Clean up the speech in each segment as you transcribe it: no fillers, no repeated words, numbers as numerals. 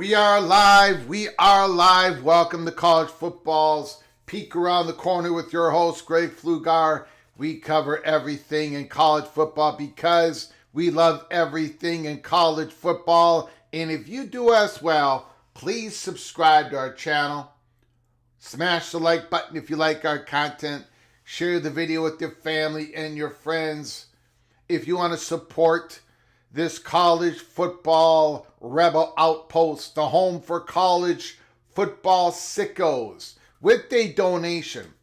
We are live. We are live. Welcome to College Football's Peek Around the Corner with your host, Greg Flugar. We cover everything in college football because we love everything in college football. And if you do as well, please subscribe to our channel. Smash the like button if you like our content. Share the video with your family and your friends. If you want to support this college football rebel outpost, the home for college football sickos, with a donation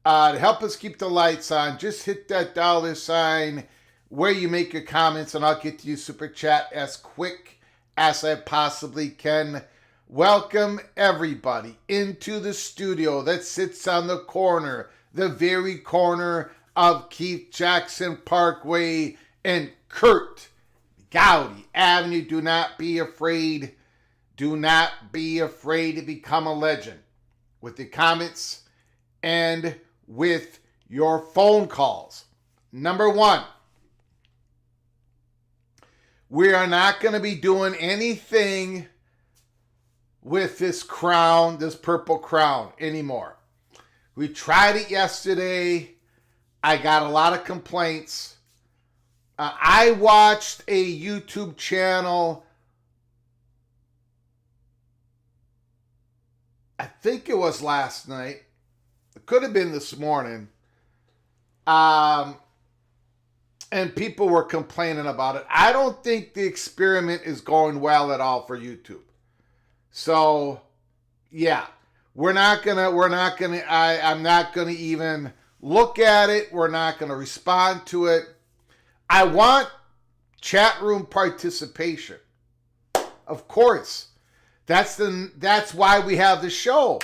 to help us keep the lights on, just hit that $ where you make your comments and I'll get to you super chat as quick as I possibly can. Welcome everybody into the studio that sits on the corner, the very corner of Keith Jackson Parkway and Kurt Gowdy Avenue. Do not be afraid. Do not be afraid to become a legend with your comments and with your phone calls. Number one, we are not going to be doing anything with this crown, this purple crown anymore. We tried it yesterday. I got a lot of complaints. I watched a YouTube channel. I think it was last night. It could have been this morning. And people were complaining about it. I don't think the experiment is going well at all for YouTube. So, yeah, I'm not gonna even look at it. We're not gonna respond to it. I want chat room participation. Of course. That's why we have the show.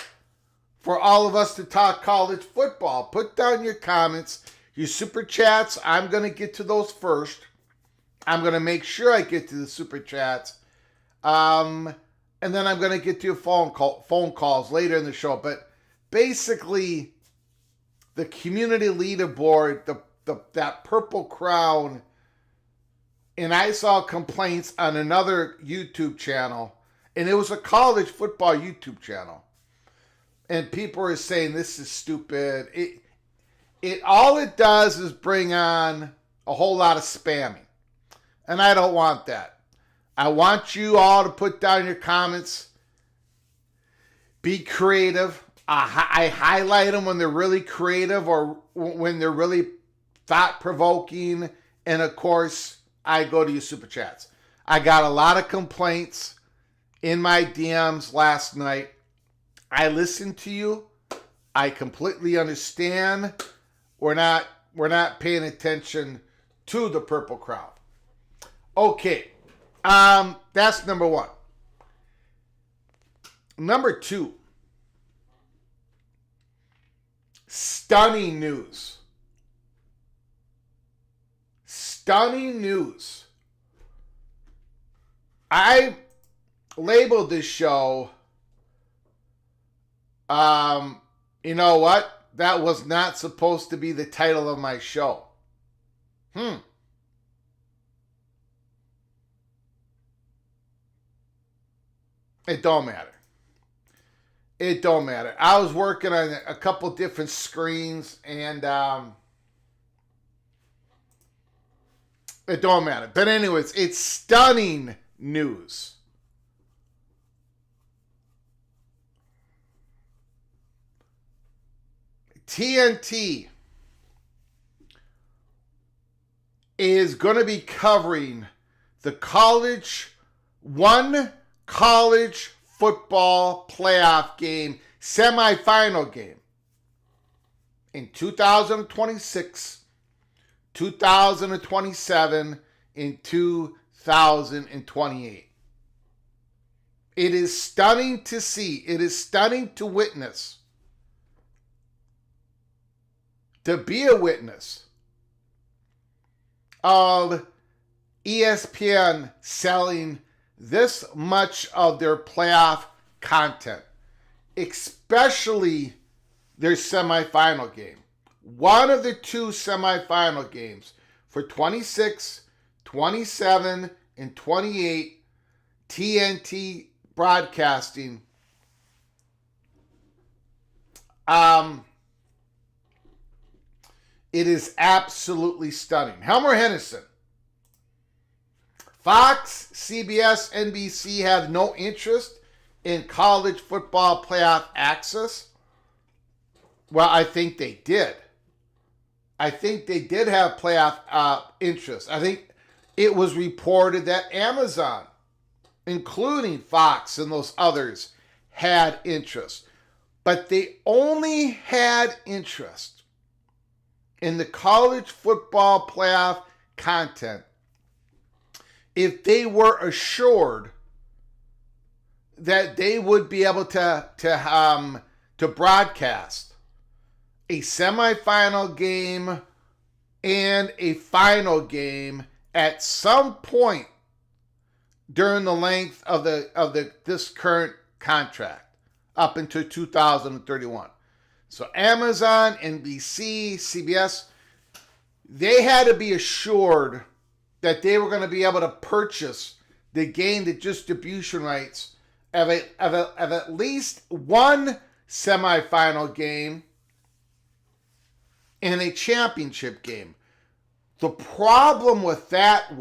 For all of us to talk college football. Put down your comments, your super chats. I'm going to get to those first. I'm going to make sure I get to the super chats. And then I'm going to get to your phone calls later in the show. But basically, the community leaderboard, that purple crown, and I saw complaints on another YouTube channel, and it was a college football YouTube channel, and people are saying this is stupid. It all it does is bring on a whole lot of spamming, and I don't want that. I want you all to put down your comments, be creative. I highlight them when they're really creative or when they're really thought-provoking, and of course, I go to your super chats. I got a lot of complaints in my DMs last night. I listened to you. I completely understand. We're not paying attention to the purple crowd. Okay, that's number one. Number two, stunning news. Stunning news. I labeled this show, you know what? That was not supposed to be the title of my show. It don't matter. It don't matter. I was working on a couple different screens, and it don't matter. But anyways, it's stunning news. TNT is going to be covering the one college football playoff game, semifinal game in 2026, 2027, and 2028. It is stunning to see. It is stunning to witness. To be a witness of ESPN selling this much of their playoff content, especially their semifinal game. One of the two semifinal games for 26, 27, and 28 TNT broadcasting. It is absolutely stunning. Helmer Henderson. Fox, CBS, NBC have no interest in college football playoff access. Well, I think they did. I think they did have playoff interest. I think it was reported that Amazon, including Fox and those others, had interest. But they only had interest in the college football playoff content if they were assured that they would be able to broadcast a semifinal game and a final game at some point during the length of this current contract up until 2031. So Amazon, NBC, CBS, they had to be assured that they were going to be able to purchase the distribution rights of at least one semifinal game in a championship game. The problem with that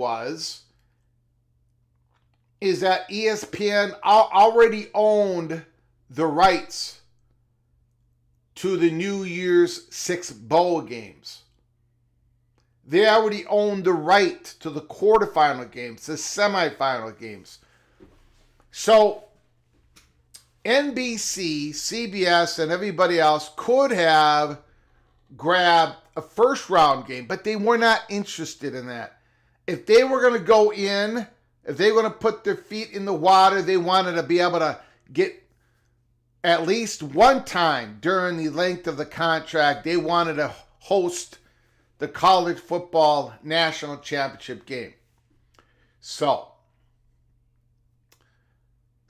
is that ESPN already owned the rights to the New Year's 6 bowl games. They already owned the right to the quarterfinal games, the semifinal games. So NBC, CBS, and everybody else could have grabbed a first round game, but they were not interested in that. If they were going to go in, if they were going to put their feet in the water, they wanted to be able to get at least one time during the length of the contract, they wanted to host the college football national championship game. So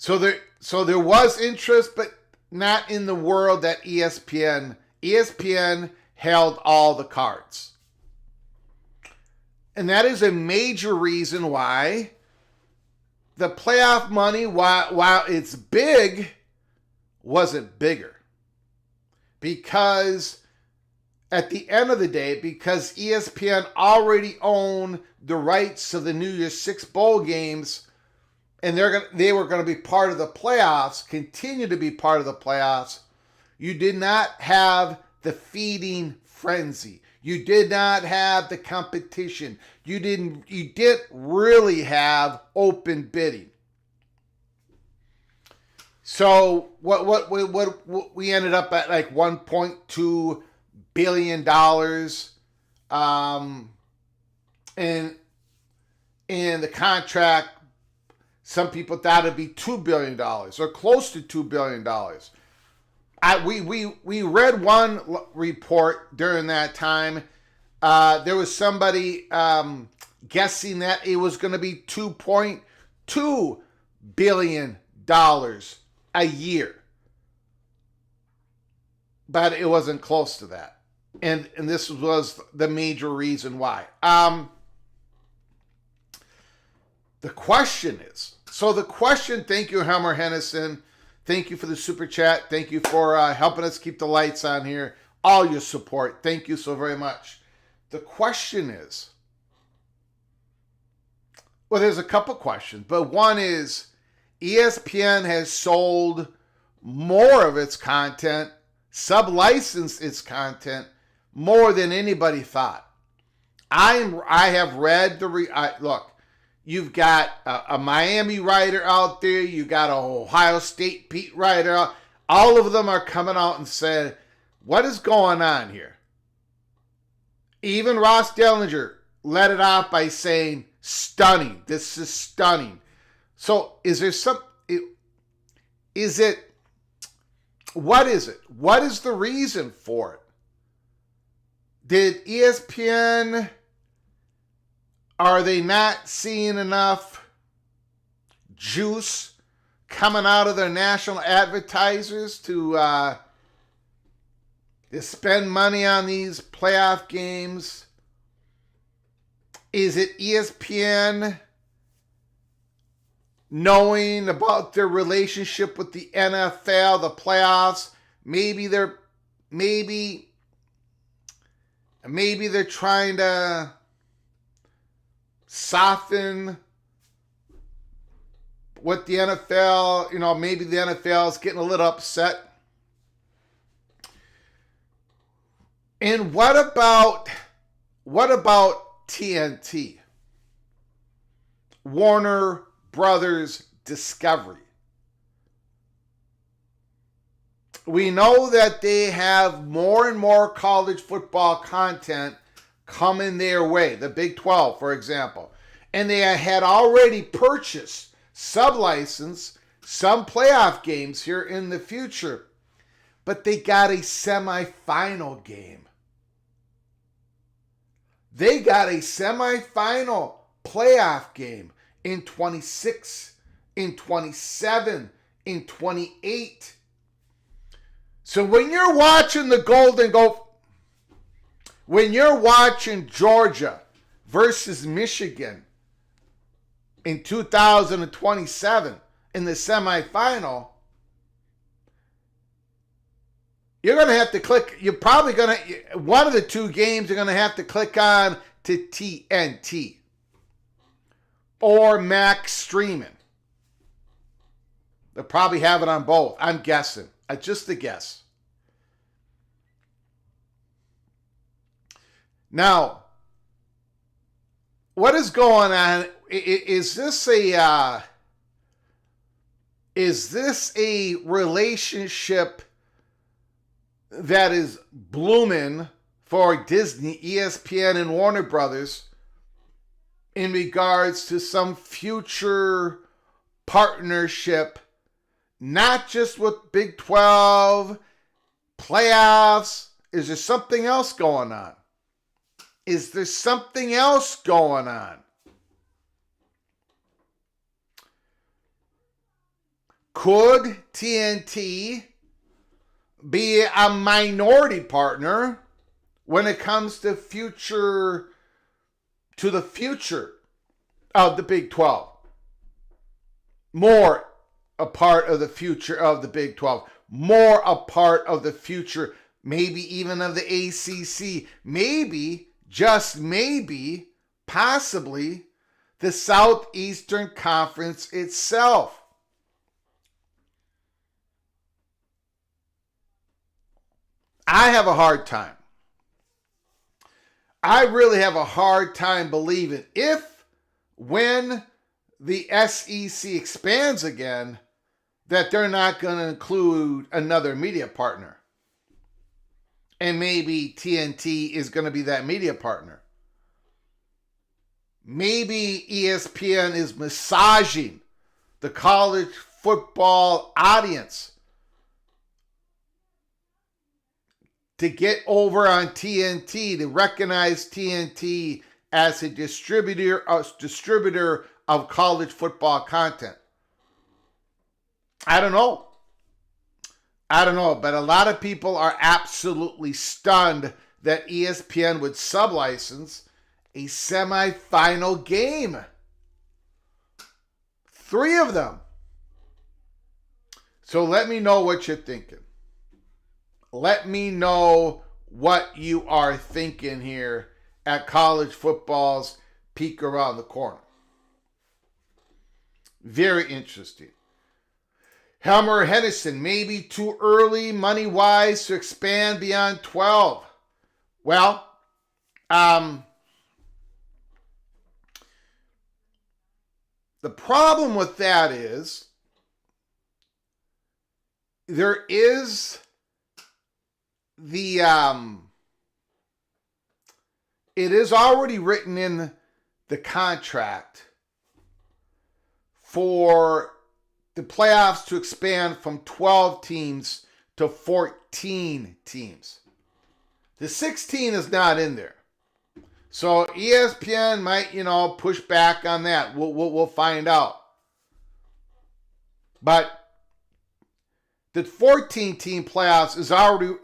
there was interest, but not in the world that ESPN held all the cards. And that is a major reason why the playoff money, while it's big, wasn't bigger. Because at the end of the day, because ESPN already owned the rights to the New Year's 6 bowl games, and they were going to be part of the playoffs, continue to be part of the playoffs, you did not have the feeding frenzy. You did not have the competition. You didn't really have open bidding. So what we ended up at like $1.2 billion, and the contract, some people thought it'd be $2 billion or close to $2 billion. We read one report during that time. There was somebody guessing that it was going to be $2.2 billion a year, but it wasn't close to that, and this was the major reason why. The question is, thank you, Helmer Hennison. Thank you for the super chat. Thank you for helping us keep the lights on here. All your support. Thank you so very much. The question is, well, there's a couple questions, but one is, ESPN has sold more of its content, sub-licensed its content more than anybody thought. I have read look. You've got a Miami writer out there. You got an Ohio State beat writer. All of them are coming out and saying, what is going on here? Even Ross Dellinger let it out by saying, stunning. This is stunning. So what is it? What is the reason for it? Did ESPN, are they not seeing enough juice coming out of their national advertisers to spend money on these playoff games? Is it ESPN knowing about their relationship with the NFL, the playoffs? Maybe they're trying to soften what the NFL, maybe the NFL is getting a little upset. And what about TNT? Warner Brothers Discovery. We know that they have more and more college football content coming their way. The Big 12, for example. And they had already purchased, sub-license, some playoff games here in the future. But they got a semifinal game. They got a semifinal playoff game in 26, in 27, in 28. So when you're watching the Golden Goat, when you're watching Georgia versus Michigan in 2027 in the semifinal, you're going to have to click. You're probably going to, one of the two games you're going to have to click on to TNT or Max streaming. They'll probably have it on both. I'm guessing. Just a guess. Now, what is going on? Is this a relationship that is blooming for Disney, ESPN, and Warner Brothers in regards to some future partnership, not just with Big 12, playoffs? Is there something else going on? Is there something else going on? Could TNT be a minority partner when it comes to the future of the Big 12? More a part of the future of the Big 12. More a part of the future, maybe even of the ACC. Maybe, just maybe, possibly, the Southeastern Conference itself. I have a hard time. I really have a hard time believing when the SEC expands again, that they're not going to include another media partner. And maybe TNT is going to be that media partner. Maybe ESPN is massaging the college football audience to get over on TNT, to recognize TNT as a distributor of college football content. I don't know, but a lot of people are absolutely stunned that ESPN would sublicense a semifinal game. 3 of them. So let me know what you're thinking. Let me know what you are thinking here at college football's peak around the corner. Very interesting. Helmer Henderson, maybe too early money-wise to expand beyond 12. Well, the problem with that is there is it is already written in the contract for the playoffs to expand from 12 teams to 14 teams. The 16 is not in there. So ESPN might, push back on that. We'll find out. But the 14-team playoffs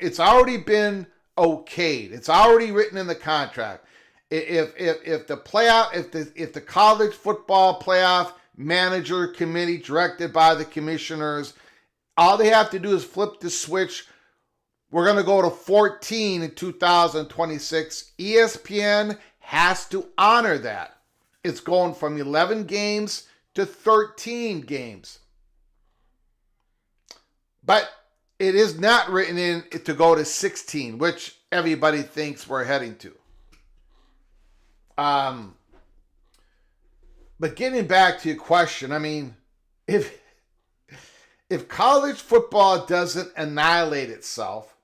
it's already been okayed. It's already written in the contract. If the college football playoff manager committee directed by the commissioners, all they have to do is flip the switch. We're going to go to 14 in 2026. ESPN has to honor that. It's going from 11 games to 13 games. But it is not written in to go to 16, which everybody thinks we're heading to. But getting back to your question, I mean, if college football doesn't annihilate itself,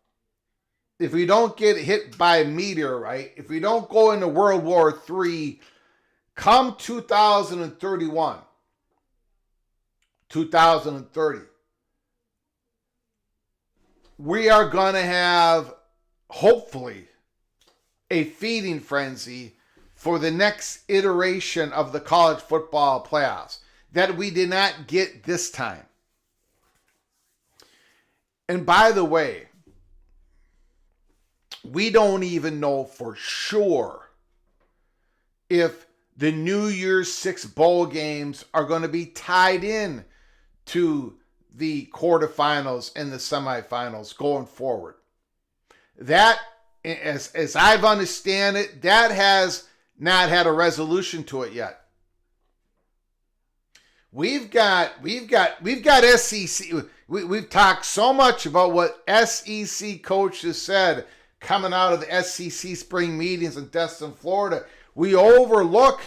if we don't get hit by a meteorite, if we don't go into World War III, come 2031, 2030, we are going to have, hopefully, a feeding frenzy for the next iteration of the college football playoffs that we did not get this time. And by the way, we don't even know for sure if the New Year's Six bowl games are going to be tied in to the quarterfinals and the semifinals going forward. that, as I've understand it, that has not had a resolution to it yet. We've got SEC. We've talked so much about what SEC coaches said coming out of the SEC spring meetings in Destin, Florida. We overlook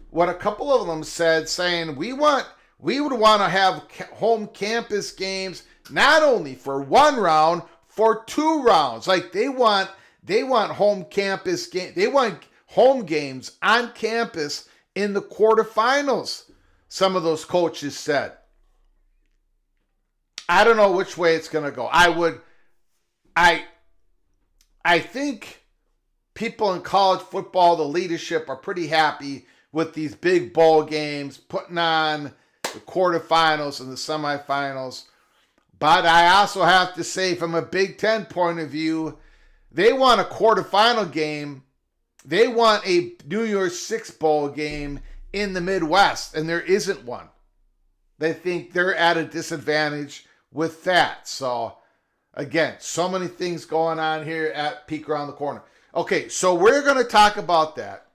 what a couple of them said, saying we would want to have home campus games not only for one round, for 2 rounds. Like they want home campus game. They want home games on campus in the quarterfinals. Some of those coaches said. I don't know which way it's going to go. I think people in college football, the leadership, are pretty happy with these big bowl games, putting on the quarterfinals and the semifinals. But I also have to say, from a Big Ten point of view, they want a quarterfinal game. They want a New Year's Six bowl game in the Midwest, and there isn't one. They think they're at a disadvantage with that. So, again, so many things going on here at Peek Around the Corner. Okay, so we're going to talk about that.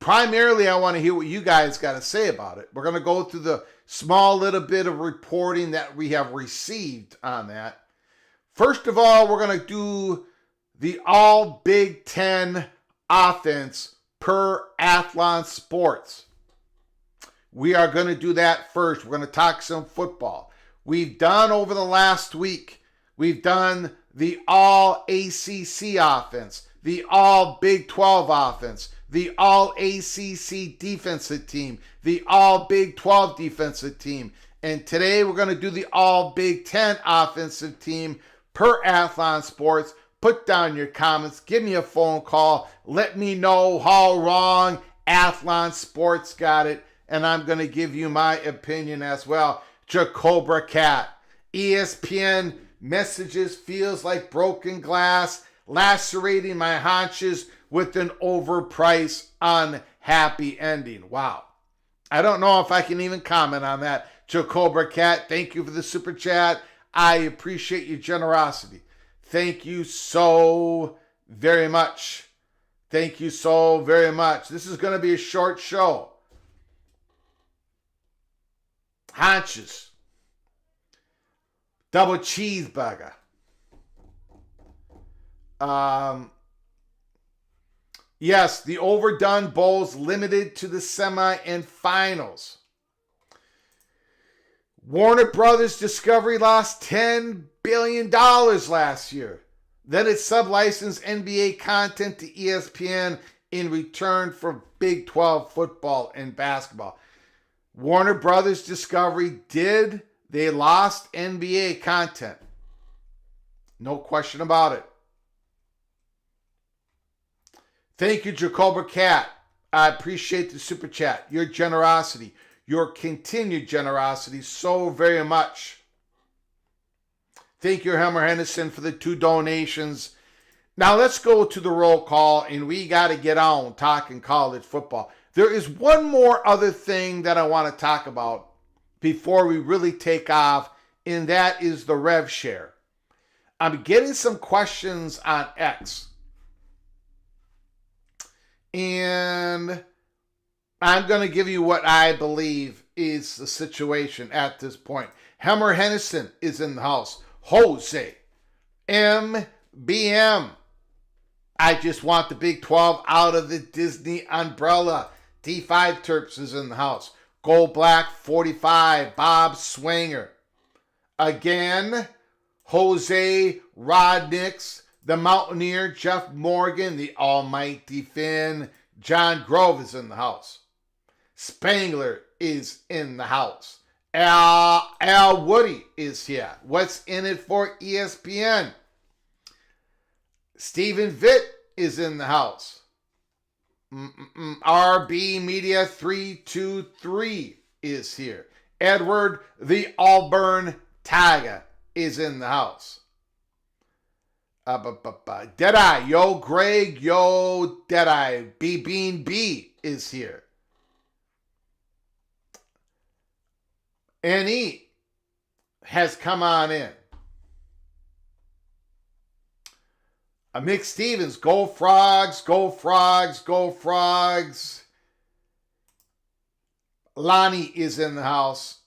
Primarily, I want to hear what you guys got to say about it. We're going to go through the small little bit of reporting that we have received on that. First of all, we're going to do the all Big Ten offense per Athlon Sports. We are going to do that first. We're going to talk some football. We've done over the last week, we've done the all ACC offense, the all Big 12 offense, the all ACC defensive team, the all Big 12 defensive team. And today we're going to do the all Big 10 offensive team per Athlon Sports. Put down your comments. Give me a phone call. Let me know how wrong Athlon Sports got it. And I'm going to give you my opinion as well. Jacobra Cat. ESPN messages feels like broken glass, lacerating my haunches with an overpriced, unhappy ending. Wow. I don't know if I can even comment on that. Jacobra Cat, thank you for the super chat. I appreciate your generosity. Thank you so very much. Thank you so very much. This is going to be a short show. Haunches. Double cheeseburger. Yes, the overdone bowls limited to the semi and finals. Warner Brothers Discovery lost $10 billion last year. Then it sublicensed NBA content to ESPN in return for Big 12 football and basketball. Warner Brothers Discovery they lost NBA content. No question about it. Thank you, Jacoba Cat. I appreciate the super chat, your generosity, your continued generosity so very much. Thank you, Helmer Henderson, for the 2 donations. Now let's go to the roll call, and we got to get on talking college football. There is one more other thing that I want to talk about before we really take off, and that is the rev share. I'm getting some questions on X. And I'm going to give you what I believe is the situation at this point. Helmer Henderson is in the house. Jose, MBM. I just want the Big 12 out of the Disney umbrella. D5 Terps is in the house. Gold Black 45, Bob Swanger. Again, Jose Rodnix, the Mountaineer, Jeff Morgan, the Almighty Finn, John Grove is in the house. Spangler is in the house. Al Woody is here. What's in it for ESPN? Stephen Vitt is in the house. RB Media 323 is here. Edward the Auburn Tiger is in the house. Deadeye, yo Greg, yo Deadeye, Bean B is here. NE has come on in. Mick Stevens, go Frogs, go Frogs, go Frogs. Lonnie is in the house.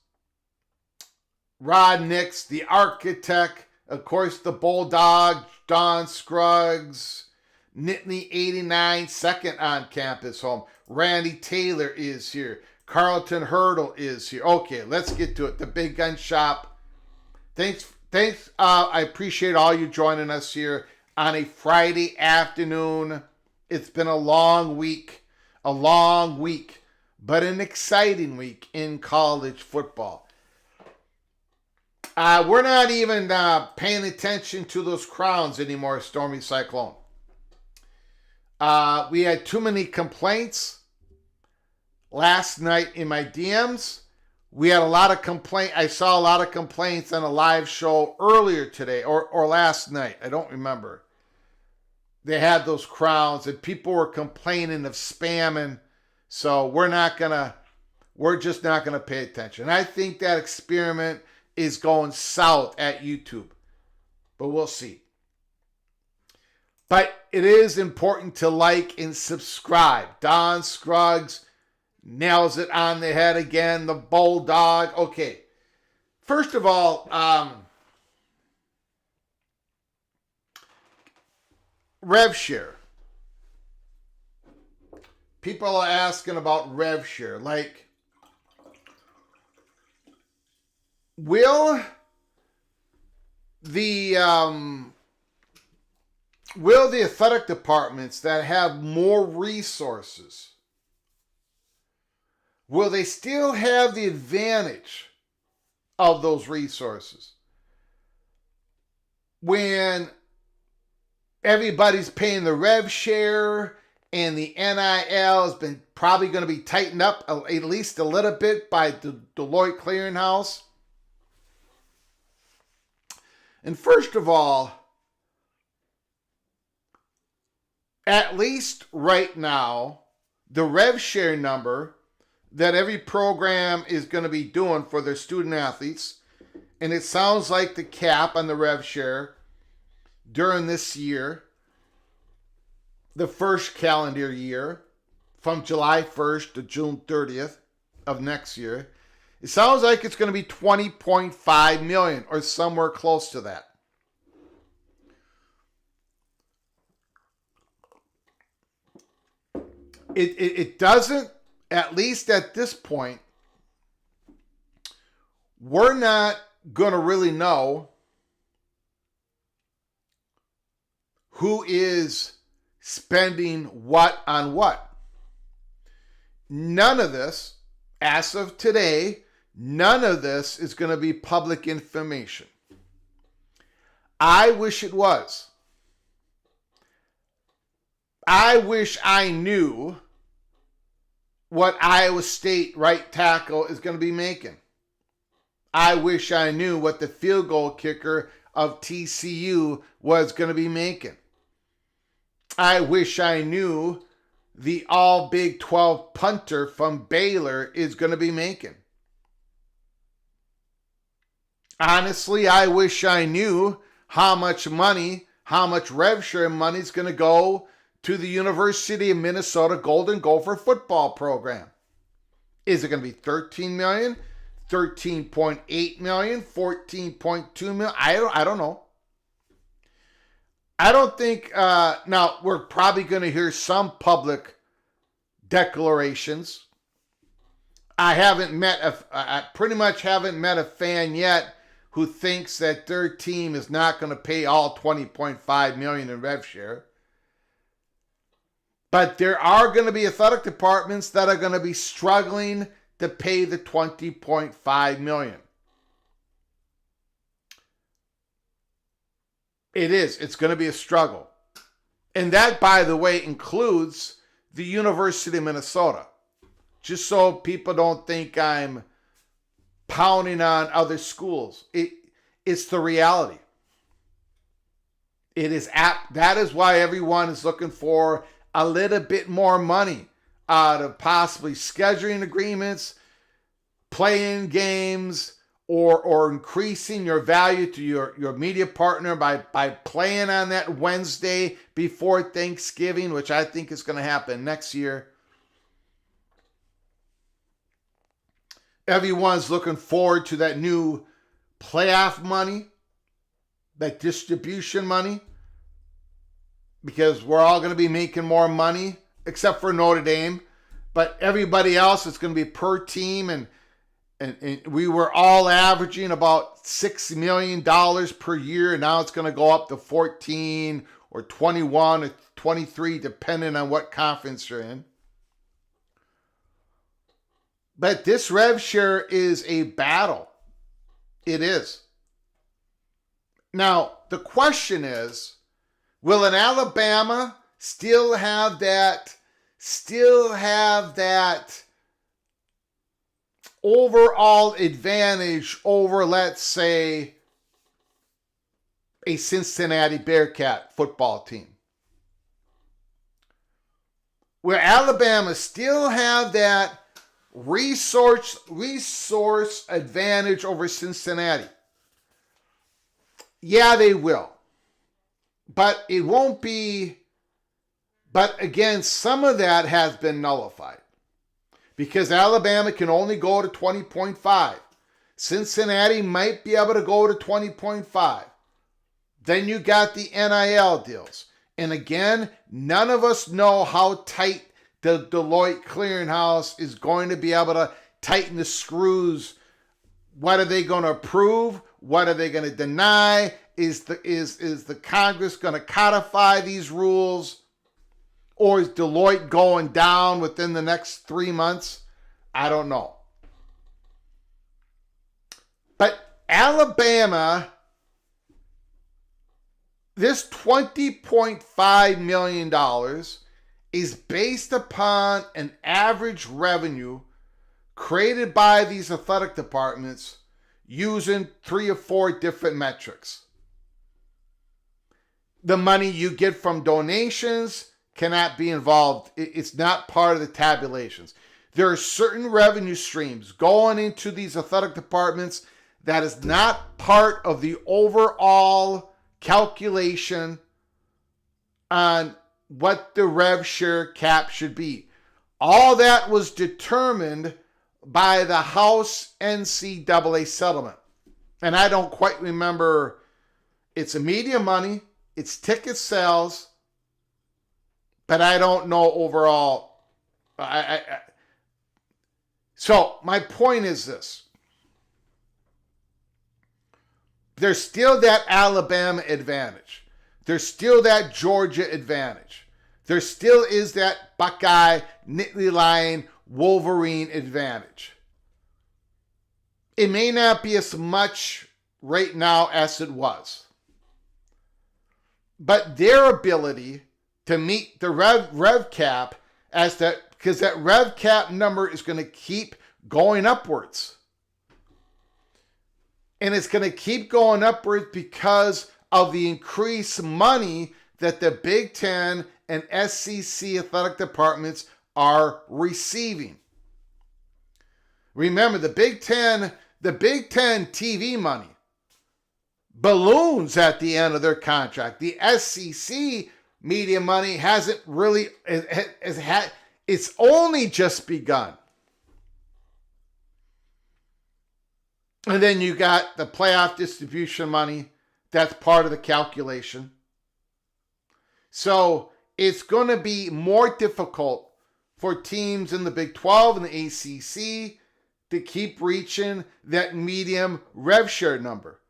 Rod Nix, the architect. Of course, the Bulldog, Don Scruggs. Nittany 89, second on campus home. Randy Taylor is here. Carlton Hurdle is here. Okay, let's get to it. The Big Gun Shop. Thanks. I appreciate all you joining us here on a Friday afternoon. It's been a long week, but an exciting week in college football. We're not even paying attention to those crowns anymore, Stormy Cyclone. We had too many complaints last night in my DMs. We had a lot of complaints. I saw a lot of complaints on a live show earlier today or last night. I don't remember. They had those crowns and people were complaining of spamming. So we're just not gonna pay attention. I think that experiment is going south at YouTube, but we'll see. But it is important to like and subscribe. Don Scruggs nails it on the head again. The Bulldog. Okay. First of all, rev share. People are asking about rev share. Like, will the athletic departments that have more resources, will they still have the advantage of those resources when everybody's paying the rev share and the NIL has been probably going to be tightened up at least a little bit by the Deloitte Clearinghouse? And first of all, at least right now, the rev share number that every program is going to be doing for their student athletes, and it sounds like the cap on the rev share during this year, the first calendar year, from July 1st to June 30th of next year, it sounds like it's going to be $20.5 million or somewhere close to that. It doesn't, at least at this point, we're not going to really know who is spending what on what. None of this, as of today, none of this is going to be public information. I wish it was. I wish I knew what Iowa State right tackle is going to be making. I wish I knew what the field goal kicker of TCU was going to be making. I wish I knew the all Big 12 punter from Baylor is going to be making. Honestly, I wish I knew how much money, how much rev share money is going to go to the University of Minnesota Golden Gopher football program. Is it going to be $13 million, $13.8 million, $14.2 million? I don't know. I don't think, now we're probably going to hear some public declarations. I pretty much haven't met a fan yet who thinks that their team is not going to pay all $20.5 million in rev share. But there are going to be athletic departments that are going to be struggling to pay the $20.5 million. It is. It's going to be a struggle. And that, by the way, includes the University of Minnesota. Just so people don't think I'm pounding on other schools. It's the reality. That is why everyone is looking for a little bit more money out of possibly scheduling agreements, playing games, or increasing your value to your media partner by playing on that Wednesday before Thanksgiving, which I think is going to happen next year. Everyone's looking forward to that new playoff money, that distribution money, because we're all going to be making more money, except for Notre Dame. But everybody else, it's going to be per team, and we were all averaging about $6 million per year, and now it's going to go up to 14 or 21 or 23, depending on what conference you're in. But this rev share is a battle. It is. Now, the question is, will an Alabama still have that overall advantage over, let's say, a Cincinnati Bearcat football team? Will Alabama still have that resource advantage over Cincinnati? Yeah, they will. But it won't be. But again, some of that has been nullified, because Alabama can only go to 20.5. Cincinnati might be able to go to 20.5. Then you got the NIL deals. And again, none of us know how tight the Deloitte Clearinghouse is going to be able to tighten the screws. What are they going to approve? What are they going to deny? Is the Congress going to codify these rules? Or is Deloitte going down within the next 3 months? I don't know. But Alabama, this $20.5 million is based upon an average revenue created by these athletic departments using 3 or 4 different metrics. The money you get from donations cannot be involved. It's not part of the tabulations. There are certain revenue streams going into these athletic departments that is not part of the overall calculation on what the rev share cap should be. All that was determined by the House NCAA settlement. And I don't quite remember. It's media money, it's ticket sales, but I don't know overall. So my point is this. There's still that Alabama advantage. There's still that Georgia advantage. There still is that Buckeye, Nittany Lion, Wolverine advantage. It may not be as much right now as it was. But their ability to meet the rev cap, because that rev cap number is going to keep going upwards. And it's going to keep going upwards because of the increased money that the Big Ten and SEC athletic departments are receiving. Remember, the Big Ten TV money balloons at the end of their contract. The SEC media money hasn't really, it's only just begun. And then you got the playoff distribution money. That's part of the calculation. So it's going to be more difficult for teams in the Big 12 and the ACC to keep reaching that medium rev share number.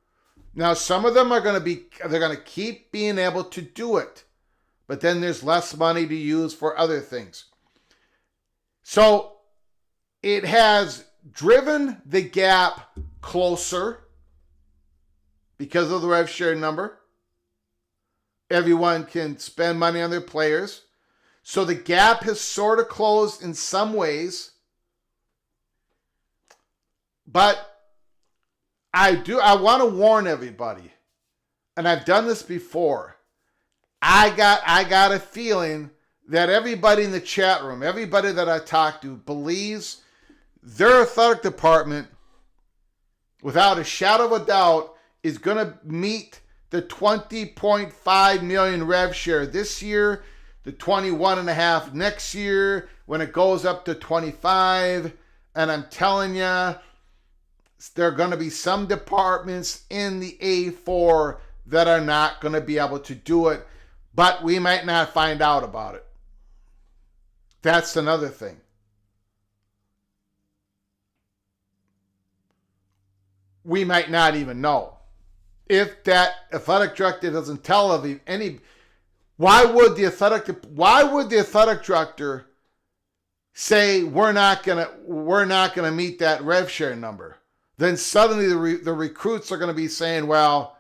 Now, some of them they're going to keep being able to do it, but then there's less money to use for other things. So it has driven the gap closer because of the rev share number. Everyone can spend money on their players. So the gap has sort of closed in some ways. But I want to warn everybody, and I've done this before. I got a feeling that everybody in the chat room, everybody that I talk to, believes their athletic department without a shadow of a doubt, is going to meet the 20.5 million rev share this year, the 21.5 next year, when it goes up to 25. And I'm telling you, there are going to be some departments in the A4 that are not going to be able to do it, but we might not find out about it. That's another thing. We might not even know. If that athletic director doesn't tell any, why would the athletic director say we're not gonna meet that rev share number? Then suddenly the recruits are gonna be saying, well,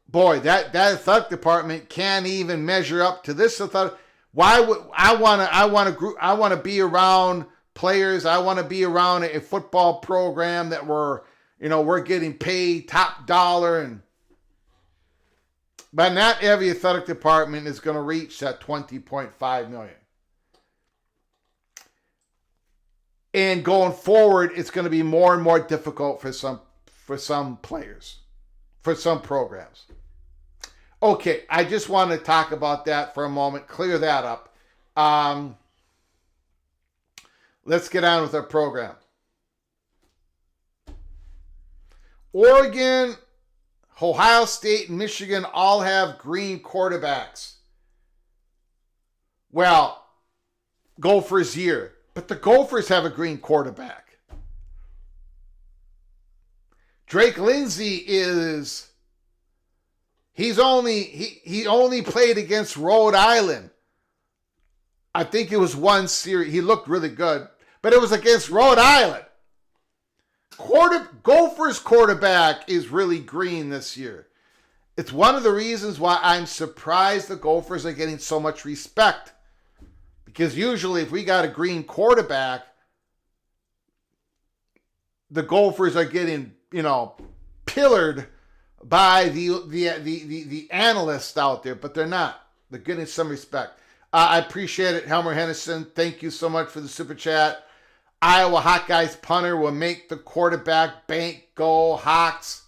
boy, that athletic department can't even measure up to this athletic. Why would I want to be around players? I want to be around a football program that we're getting paid top dollar, but not every athletic department is going to reach that 20.5 million. And going forward, it's going to be more and more difficult for some players, for some programs. Okay, I just want to talk about that for a moment, clear that up. Let's get on with our program. Oregon, Ohio State, and Michigan all have green quarterbacks. Well, Gophers year, but the Gophers have a green quarterback. Drake Lindsay he only played against Rhode Island. I think it was one series. He looked really good, but it was against Rhode Island. Gophers quarterback is really green this year. It's one of the reasons why I'm surprised the Gophers are getting so much respect. Because usually if we got a green quarterback, the Gophers are getting, pillared by the analysts out there, but they're not. They're getting some respect. I appreciate it, Helmer Henderson. Thank you so much for the super chat. Iowa Hawkeyes punter will make the quarterback bank go Hawks.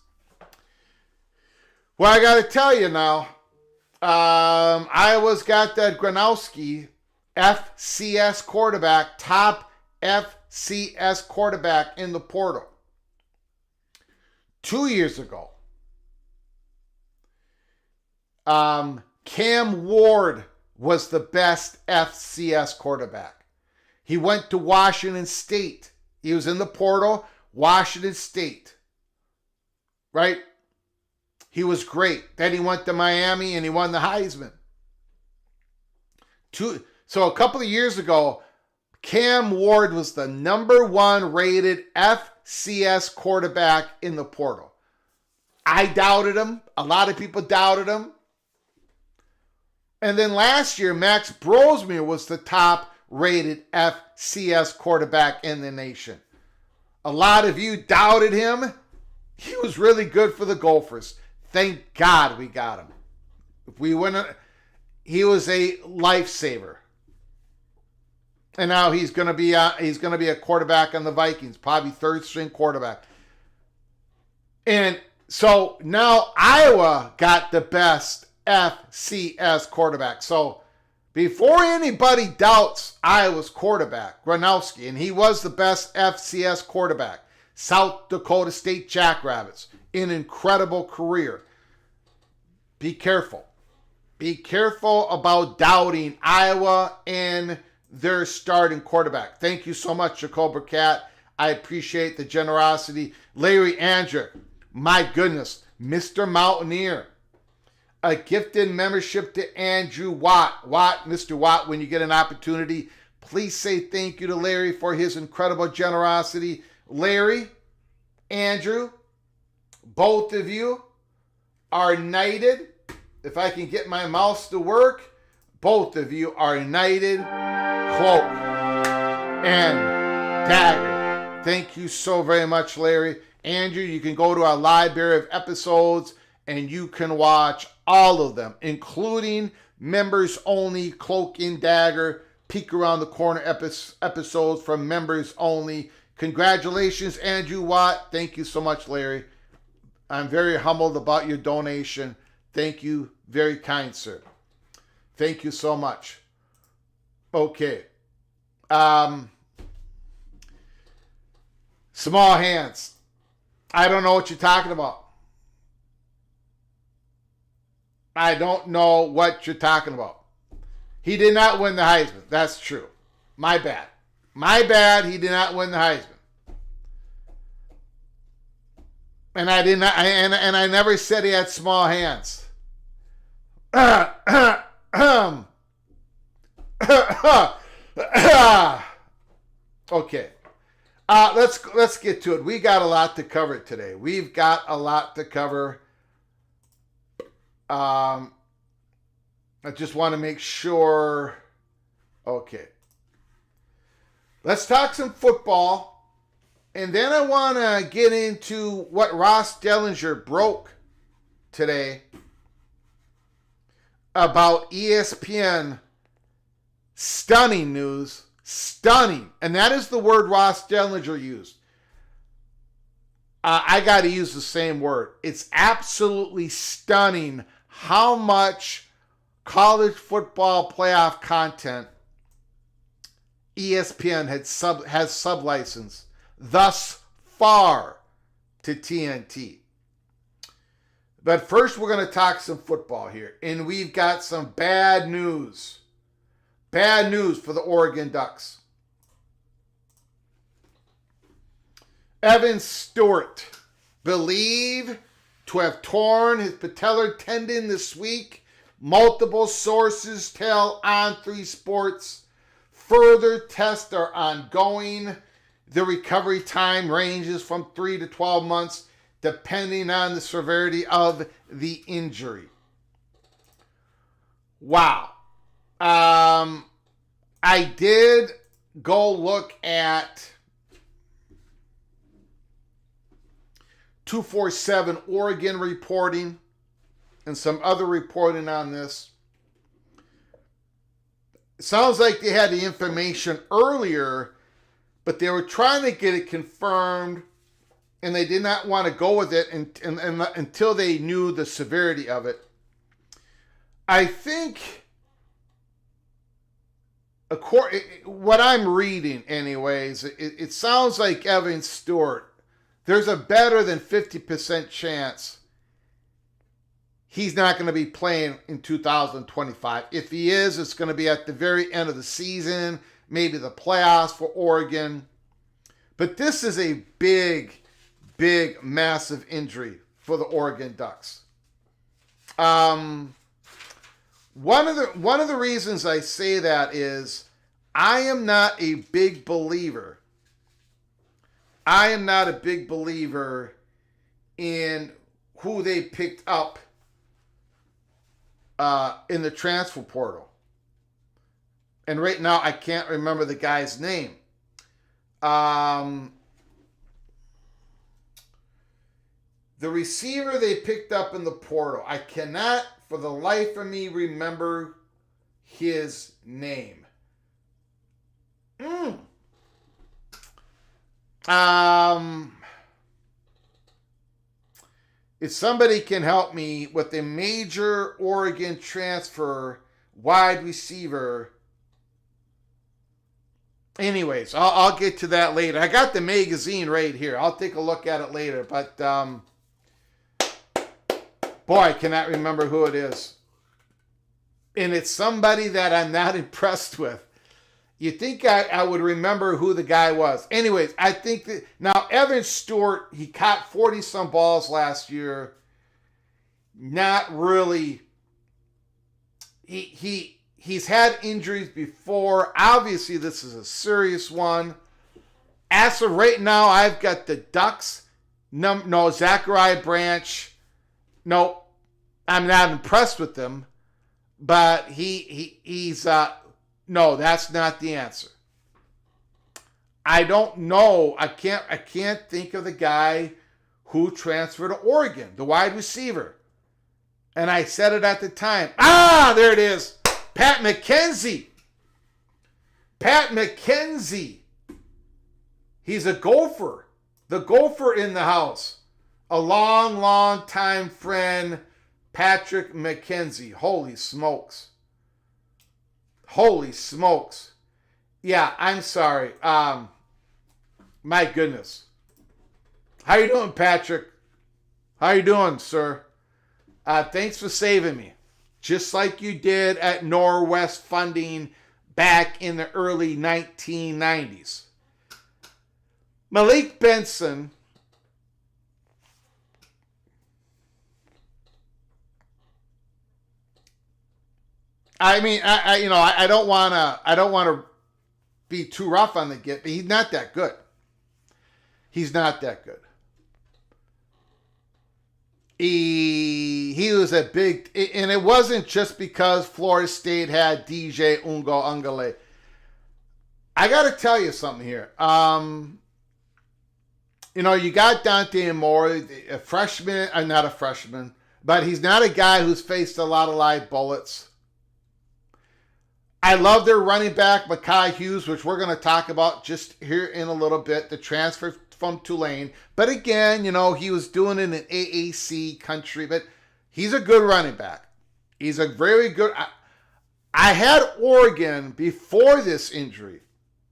Well, I got to tell you now, Iowa's got that Gronowski FCS quarterback, top FCS quarterback in the portal. 2 years ago, Cam Ward was the best FCS quarterback. He went to Washington State. He was in the portal, Washington State. Right? He was great. Then he went to Miami and he won the Heisman. So a couple of years ago, Cam Ward was the number 1 rated FCS quarterback in the portal. I doubted him. A lot of people doubted him. And then last year, Max Brosmere was the top rated FCS quarterback in the nation. A lot of you doubted him. He was really good for the Gophers. Thank God we got him. If we wouldn't, he was a lifesaver. And now he's going to be a quarterback on the Vikings, probably third string quarterback. And so now Iowa got the best FCS quarterback. So before anybody doubts Iowa's quarterback, Gronowski, and he was the best FCS quarterback, South Dakota State Jackrabbits, an incredible career. Be careful. Be careful about doubting Iowa and their starting quarterback. Thank you so much, Jacob Burkett. I appreciate the generosity. Larry Andrew, my goodness, Mr. Mountaineer. A gifted membership to Andrew Watt. Mr. Watt, when you get an opportunity, please say thank you to Larry for his incredible generosity. Larry, Andrew, both of you are knighted. If I can get my mouse to work, both of you are knighted, cloak, and dagger. Thank you so very much, Larry. Andrew, you can go to our library of episodes and you can watch all of them, including members only, Cloak and Dagger, Peek Around the Corner episodes from members only. Congratulations, Andrew Watt. Thank you so much, Larry. I'm very humbled about your donation. Thank you. Very kind, sir. Thank you so much. Okay. Small hands. I don't know what you're talking about. I don't know what you're talking about. He did not win the Heisman. That's true. My bad. My bad. He did not win the Heisman. And I did not. And I never said he had small hands. Okay. Let's get to it. We got a lot to cover today. We've got a lot to cover. I just want to make sure. Okay. Let's talk some football. And then I want to get into what Ross Dellinger broke today about ESPN. Stunning news. Stunning. And that is the word Ross Dellinger used. I got to use the same word. It's absolutely stunning how much college football playoff content ESPN has sublicensed thus far to TNT. But first, we're going to talk some football here. And we've got some bad news. Bad news for the Oregon Ducks. Evan Stewart, believed to have torn his patellar tendon this week. Multiple sources tell On3 Sports. Further tests are ongoing. The recovery time ranges from 3 to 12 months, depending on the severity of the injury. Wow. I did go look at 247 Oregon reporting and some other reporting on this. It sounds like they had the information earlier, but they were trying to get it confirmed, and they did not want to go with it until they knew the severity of it. I think, what I'm reading anyways, it sounds like Evan Stewart, there's a better than 50% chance he's not going to be playing in 2025. If he is, it's going to be at the very end of the season, maybe the playoffs for Oregon. But this is a big, massive injury for the Oregon Ducks. One of the reasons I say that is I am not a big believer in who they picked up in the transfer portal. And right now, I can't remember the guy's name. The receiver they picked up in the portal, I cannot for the life of me remember his name. If somebody can help me with a major Oregon transfer wide receiver. Anyways, I'll get to that later. I got the magazine right here. I'll take a look at it later. But, boy, I cannot remember who it is. And it's somebody that I'm not impressed with. You'd think I would remember who the guy was. Anyways, I think that now Evan Stewart, he caught 40-some balls last year. Not really. He's had injuries before. Obviously, this is a serious one. As of right now, I've got the Ducks. No, Zachariah Branch. No, I'm not impressed with them. But he's no, that's not the answer. I don't know. I can't think of the guy who transferred to Oregon, the wide receiver. And I said it at the time. There it is. Pat McKenzie. Pat McKenzie. He's a Gopher. The Gopher in the house. A long, long time friend, Patrick McKenzie. Holy smokes. Holy smokes. Yeah, I'm sorry. My goodness. How you doing, Patrick? How you doing, sir? Thanks for saving me. Just like you did at Norwest Funding back in the early 1990s. Malik Benson I don't wanna be too rough on the kid, but he's not that good. He's not that good. He was a big, and it wasn't just because Florida State had DJ Ungale. I got to tell you something here. You got Dante Moore, a freshman, not a freshman, but he's not a guy who's faced a lot of live bullets. I love their running back, Mekhi Hughes, which we're going to talk about just here in a little bit, the transfer from Tulane. But again, he was doing it in an AAC country, but he's a good running back. He's a very good. I had Oregon before this injury.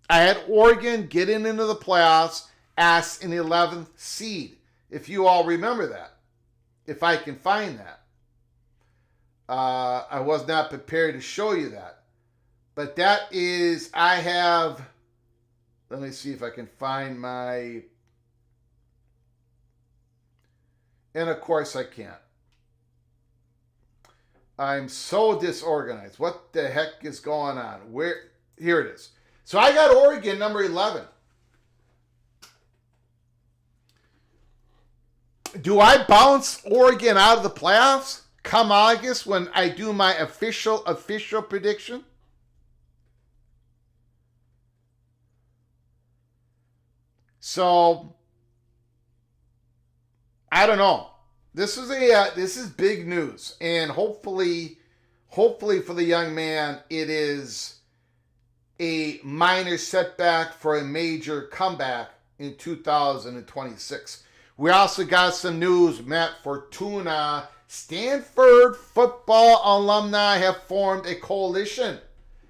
I had Oregon getting into the playoffs as an 11th seed, if you all remember that, if I can find that. I was not prepared to show you that. But that is, let me see if I can find my, and of course I can't. I'm so disorganized. What the heck is going on? Here it is. So I got Oregon number 11. Do I bounce Oregon out of the playoffs come August when I do my official prediction? So, I don't know. This is big news, and hopefully for the young man, it is a minor setback for a major comeback in 2026. We also got some news. Matt Fortuna, Stanford football alumni have formed a coalition.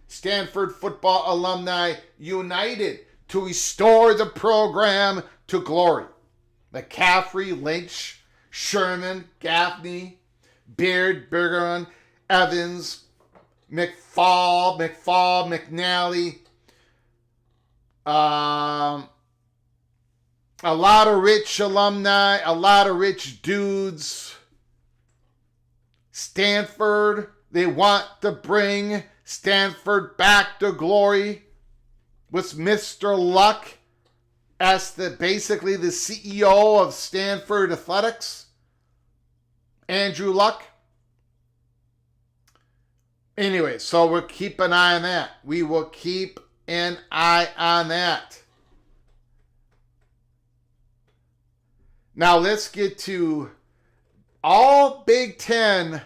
Stanford football alumni united to restore the program to glory. McCaffrey, Lynch, Sherman, Gaffney, Beard, Bergeron, Evans, McFall, McNally. A lot of rich alumni, a lot of rich dudes. Stanford, they want to bring Stanford back to glory. With Mr. Luck as basically the CEO of Stanford Athletics, Andrew Luck. Anyway, so we'll keep an eye on that. We will keep an eye on that. Now let's get to all Big Ten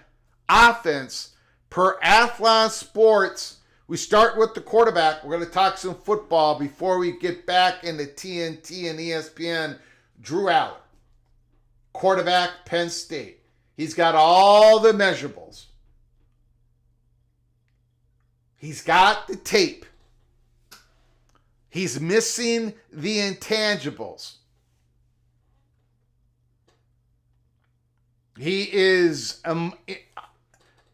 offense per Athlon Sports. We start with the quarterback. We're going to talk some football before we get back into TNT and ESPN. Drew Allen, quarterback, Penn State. He's got all the measurables. He's got the tape. He's missing the intangibles. He is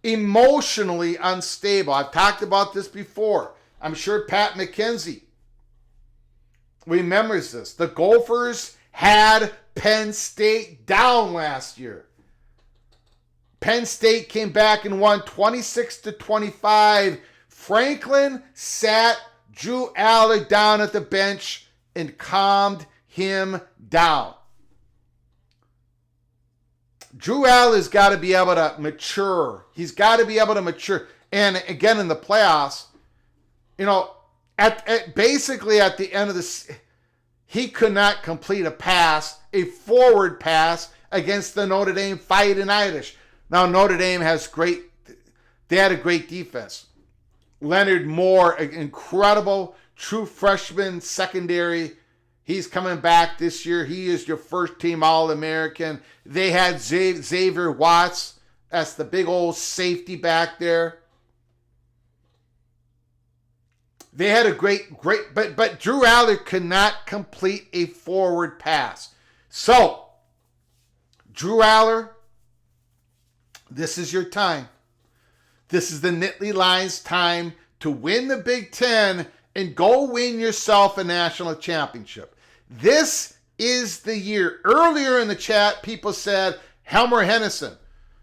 emotionally unstable. I've talked about this before. I'm sure Pat McKenzie remembers this. The Gophers had Penn State down last year. Penn State came back and won 26-25. Franklin sat Drew Allen down at the bench and calmed him down. Drew Allen's got to be able to mature. He's got to be able to mature. And again, in the playoffs, basically at the end of this, he could not complete a pass, a forward pass against the Notre Dame Fighting Irish. Now, Notre Dame they had a great defense. Leonard Moore, an incredible true freshman secondary. He's coming back this year. He is your first team All-American. They had Xavier Watts. That's the big old safety back there. They had a great, but Drew Aller could not complete a forward pass. So, Drew Aller, this is your time. This is the Nittany Lions' time to win the Big Ten and go win yourself a national championship. This is the year. Earlier in the chat, people said, Helmer Hennessy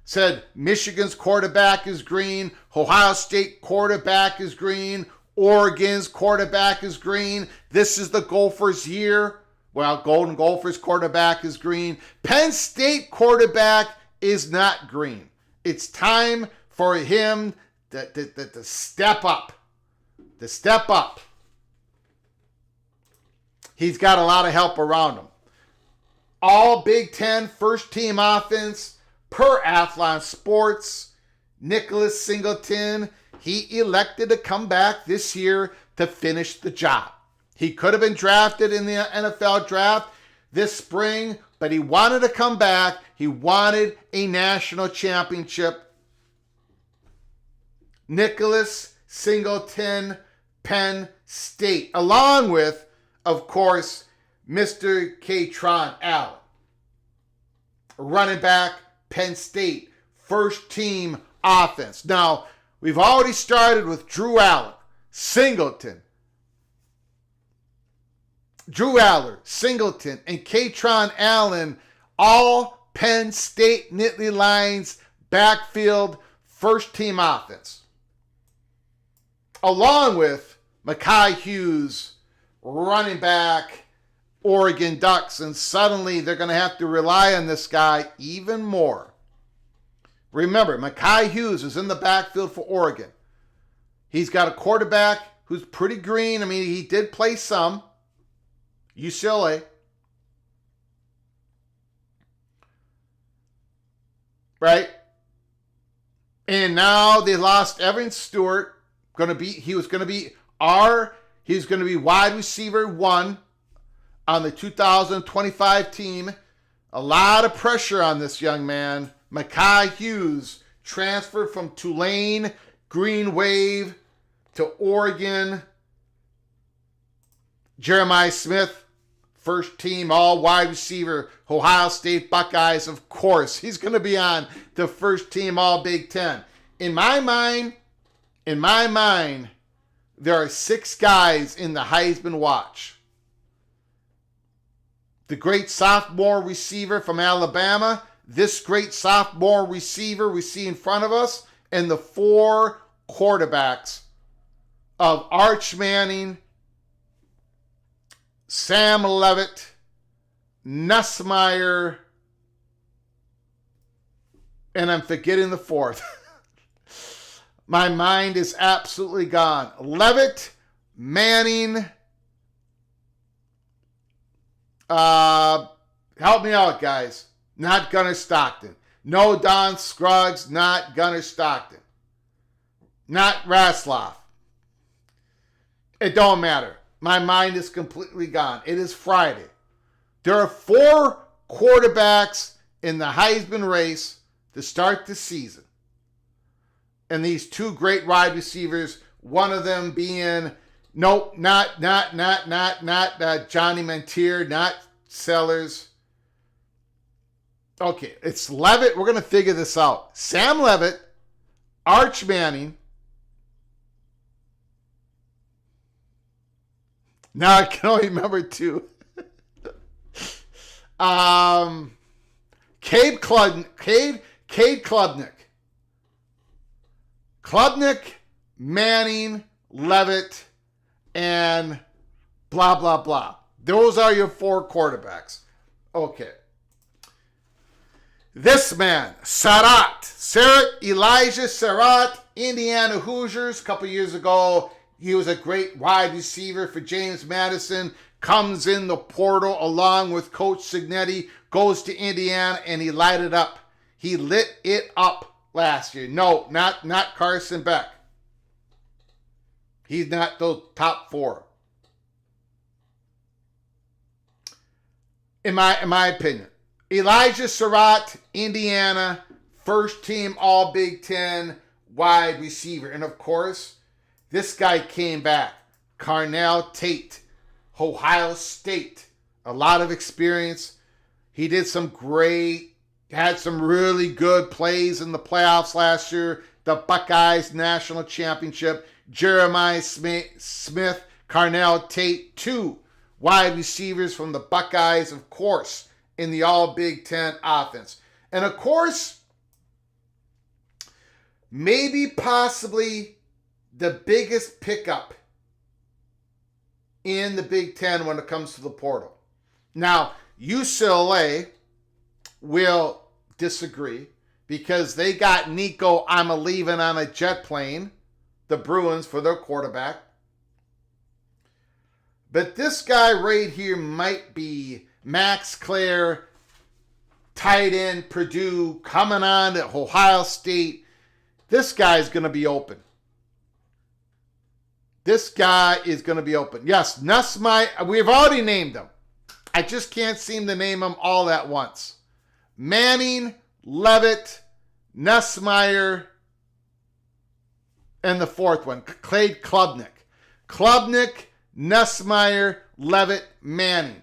said, Michigan's quarterback is green, Ohio State quarterback is green, Oregon's quarterback is green. This is the Gophers' year. Well, Golden Gophers quarterback is green. Penn State quarterback is not green. It's time for him to step up. To step up. He's got a lot of help around him. All Big Ten first team offense per Athlon Sports. Nicholas Singleton, he elected to come back this year to finish the job. He could have been drafted in the NFL draft this spring, but he wanted to come back. He wanted a national championship. Nicholas Singleton, Penn State, along with, of course, Mr. Katron Allen, running back, Penn State, first team offense. Now, we've already started with Drew Aller, Singleton, and Katron Allen, all Penn State Nittany Lions backfield first team offense. Along with Mekhi Hughes, running back, Oregon Ducks, and suddenly they're going to have to rely on this guy even more. Remember, Mekhi Hughes is in the backfield for Oregon. He's got a quarterback who's pretty green. I mean, he did play some. UCLA. Right? And now they lost Evan Stewart. He was going to be wide receiver 1 on the 2025 team. A lot of pressure on this young man. Mekhi Hughes transferred from Tulane Green Wave to Oregon. Jeremiah Smith, first team all wide receiver, Ohio State Buckeyes, of course. He's going to be on the first team all Big Ten. In my mind, there are 6 guys in the Heisman watch. The great sophomore receiver from Alabama, this great sophomore receiver we see in front of us, and the 4 quarterbacks of Arch Manning, Sam Leavitt, Nussmeier, and I'm forgetting the 4th. My mind is absolutely gone. Leavitt, Manning, help me out, guys. Not Gunnar Stockton. No Don Scruggs, not Gunnar Stockton. Not Rasloff. It don't matter. My mind is completely gone. It is Friday. There are 4 quarterbacks in the Heisman race to start the season. And these 2 great wide receivers, one of them being, not Johnny Mantier, not Sellers. Okay, it's Leavitt. We're going to figure this out. Sam Leavitt, Arch Manning. Now I can only remember 2. Cade Klubnik. Klubnik, Manning, Leavitt, and blah, blah, blah. Those are your 4 quarterbacks. Okay. This man, Elijah Sarratt, Indiana Hoosiers. A couple years ago, he was a great wide receiver for James Madison. Comes in the portal along with Coach Signetti, goes to Indiana, and he lighted it up. He lit it up last year. No, not Carson Beck. He's not those top 4. in my opinion. Elijah Surratt, Indiana, first team All Big Ten wide receiver. And of course, this guy came back. Carnell Tate, Ohio State. A lot of experience. He did had some really good plays in the playoffs last year. The Buckeyes National Championship. Jeremiah Smith, Carnell Tate, two wide receivers from the Buckeyes, of course, in the All Big Ten offense. And of course, maybe possibly the biggest pickup in the Big Ten when it comes to the portal. Now, UCLA will disagree because they got Nico I'm-a-leaving on a jet plane, the Bruins, for their quarterback. But this guy right here might be Max Clare, tight end, Purdue, coming on to Ohio State. This guy's going to be open. This guy is going to be open. Yes, Nussmeier, we've already named them. I just can't seem to name them all at once. Manning, Levitt, Nussmeier, and the fourth one, Cade Klubnik. Klubnik, Nussmeier, Levitt, Manning.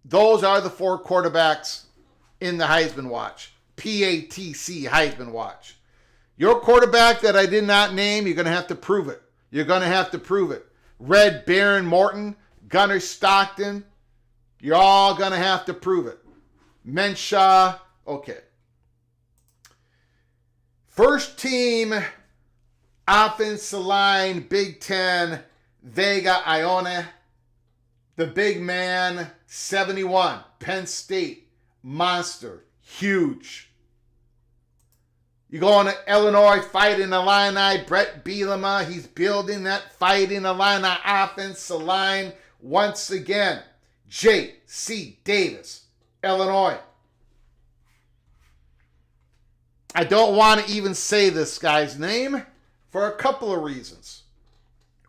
Those are the four quarterbacks in the Heisman Watch. PATC Heisman Watch. Your quarterback that I did not name, you're going to have to prove it. You're going to have to prove it. Red Baron Morton, Gunnar Stockton. You're all going to have to prove it. Mensah. Okay. First team offensive line, Big Ten, Vega Ione. The big man, 71. Penn State. Monster. Huge. You go on to Illinois, Fighting Illini, Brett Bielema. He's building that Fighting Illini offensive line once again. J.C. Davis, Illinois. I don't want to even say this guy's name for a couple of reasons.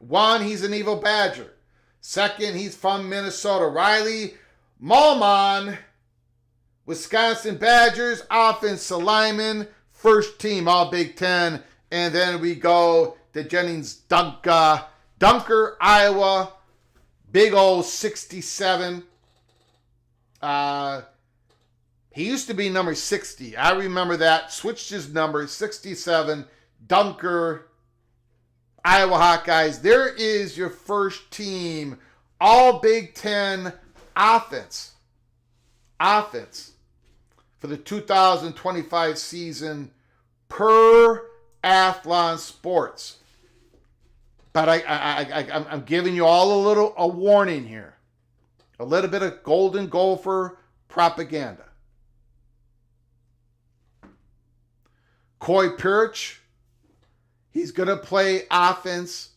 One, he's an evil Badger. Second, he's from Minnesota. Riley Malman, Wisconsin Badgers, offensive lineman, first team All Big Ten. And then we go to Jennings Dunker, Iowa, big old 67. He used to be number 60. I remember that. Switched his number, 67. Dunker, Iowa Hawkeyes. There is your first team All Big Ten offense. For the 2025 season per Athlon Sports. But I'm giving you all a warning here. A little bit of Golden Gopher propaganda. Coy Pirch, he's going to play offense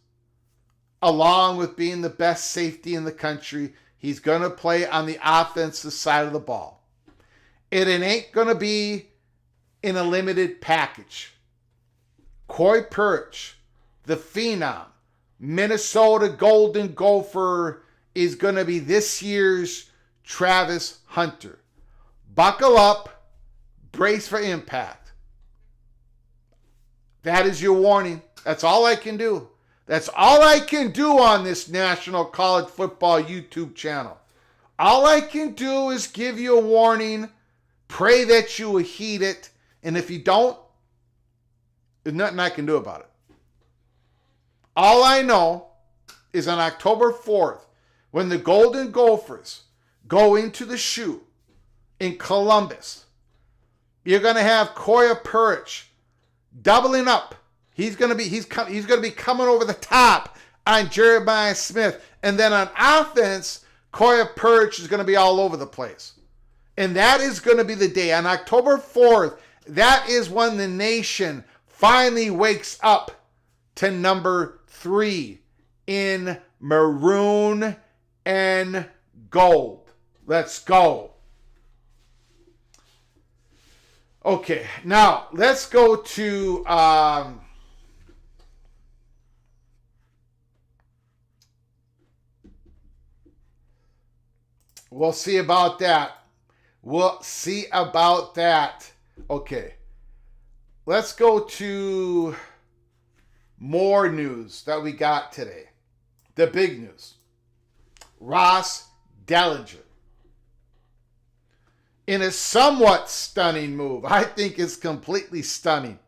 along with being the best safety in the country. He's going to play on the offensive side of the ball. It ain't going to be in a limited package. Coy Pirch, the phenom, Minnesota Golden Gopher, is going to be this year's Travis Hunter. Buckle up, brace for impact. That is your warning. That's all I can do. That's all I can do on this National College Football YouTube channel. All I can do is give you a warning. Pray that you will heed it. And if you don't, there's nothing I can do about it. All I know is on October 4th, when the Golden Gophers go into the shoe in Columbus, you're going to have Coy Pirch doubling up. He's going to be coming over the top on Jeremiah Smith. And then on offense, Coy Pirch is going to be all over the place. And that is going to be the day. On October 4th, that is when the nation finally wakes up to number 3 in maroon and gold. Let's go. Okay, now let's go to We'll see about that. We'll see about that. Okay. Let's go to more news that we got today. The big news. Ross Dellinger. In a somewhat stunning move. I think it's completely stunning.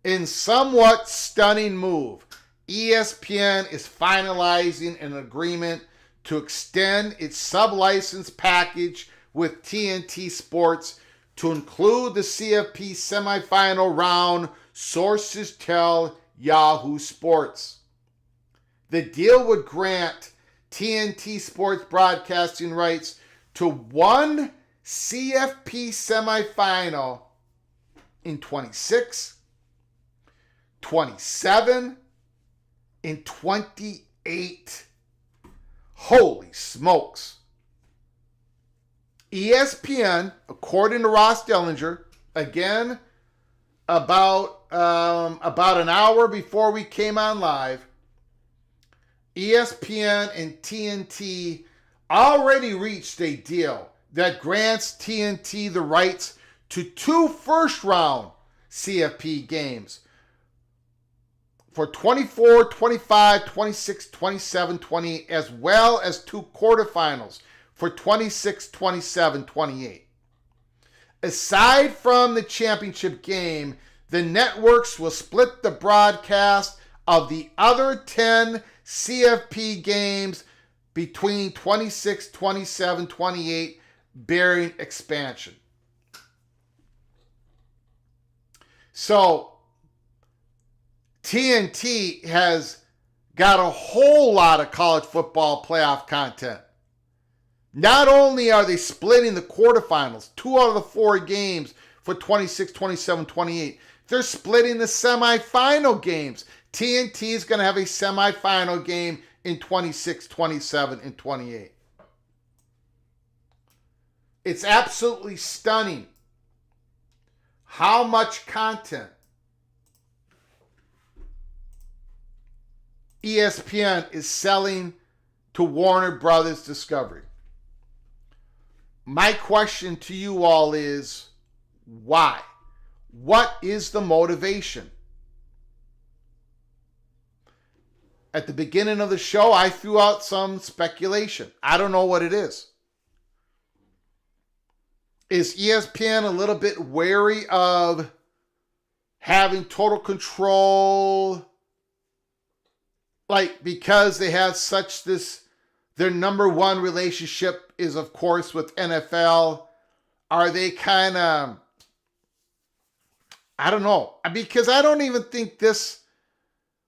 In somewhat stunning move, ESPN is finalizing an agreement to extend its sub-license package with TNT Sports to include the CFP semifinal round, sources tell Yahoo Sports. The deal would grant TNT Sports broadcasting rights to one CFP semifinal in 26, 27, and 28. Holy smokes. ESPN, according to Ross Dellinger, again, about an hour before we came on live, ESPN and TNT already reached a deal that grants TNT the rights to 2 first-round CFP games for 24, 25, 26, 27, 28, as well as 2 quarterfinals for 26, 27, 28. Aside from the championship game, the networks will split the broadcast of the other 10 CFP games between 26, 27, 28, bearing expansion. So, TNT has got a whole lot of college football playoff content. Not only are they splitting the quarterfinals, 2 out of the 4 games for 26, 27, 28, they're splitting the semifinal games. TNT is going to have a semifinal game in 26, 27, and 28. It's absolutely stunning how much content ESPN is selling to Warner Brothers Discovery. My question to you all is, why? What is the motivation? At the beginning of the show, I threw out some speculation. I don't know what it is. Is ESPN a little bit wary of having total control? Like, because they have such this, their number one relationship is, of course, with NFL. Are they kind of, I don't know. Because I don't even think this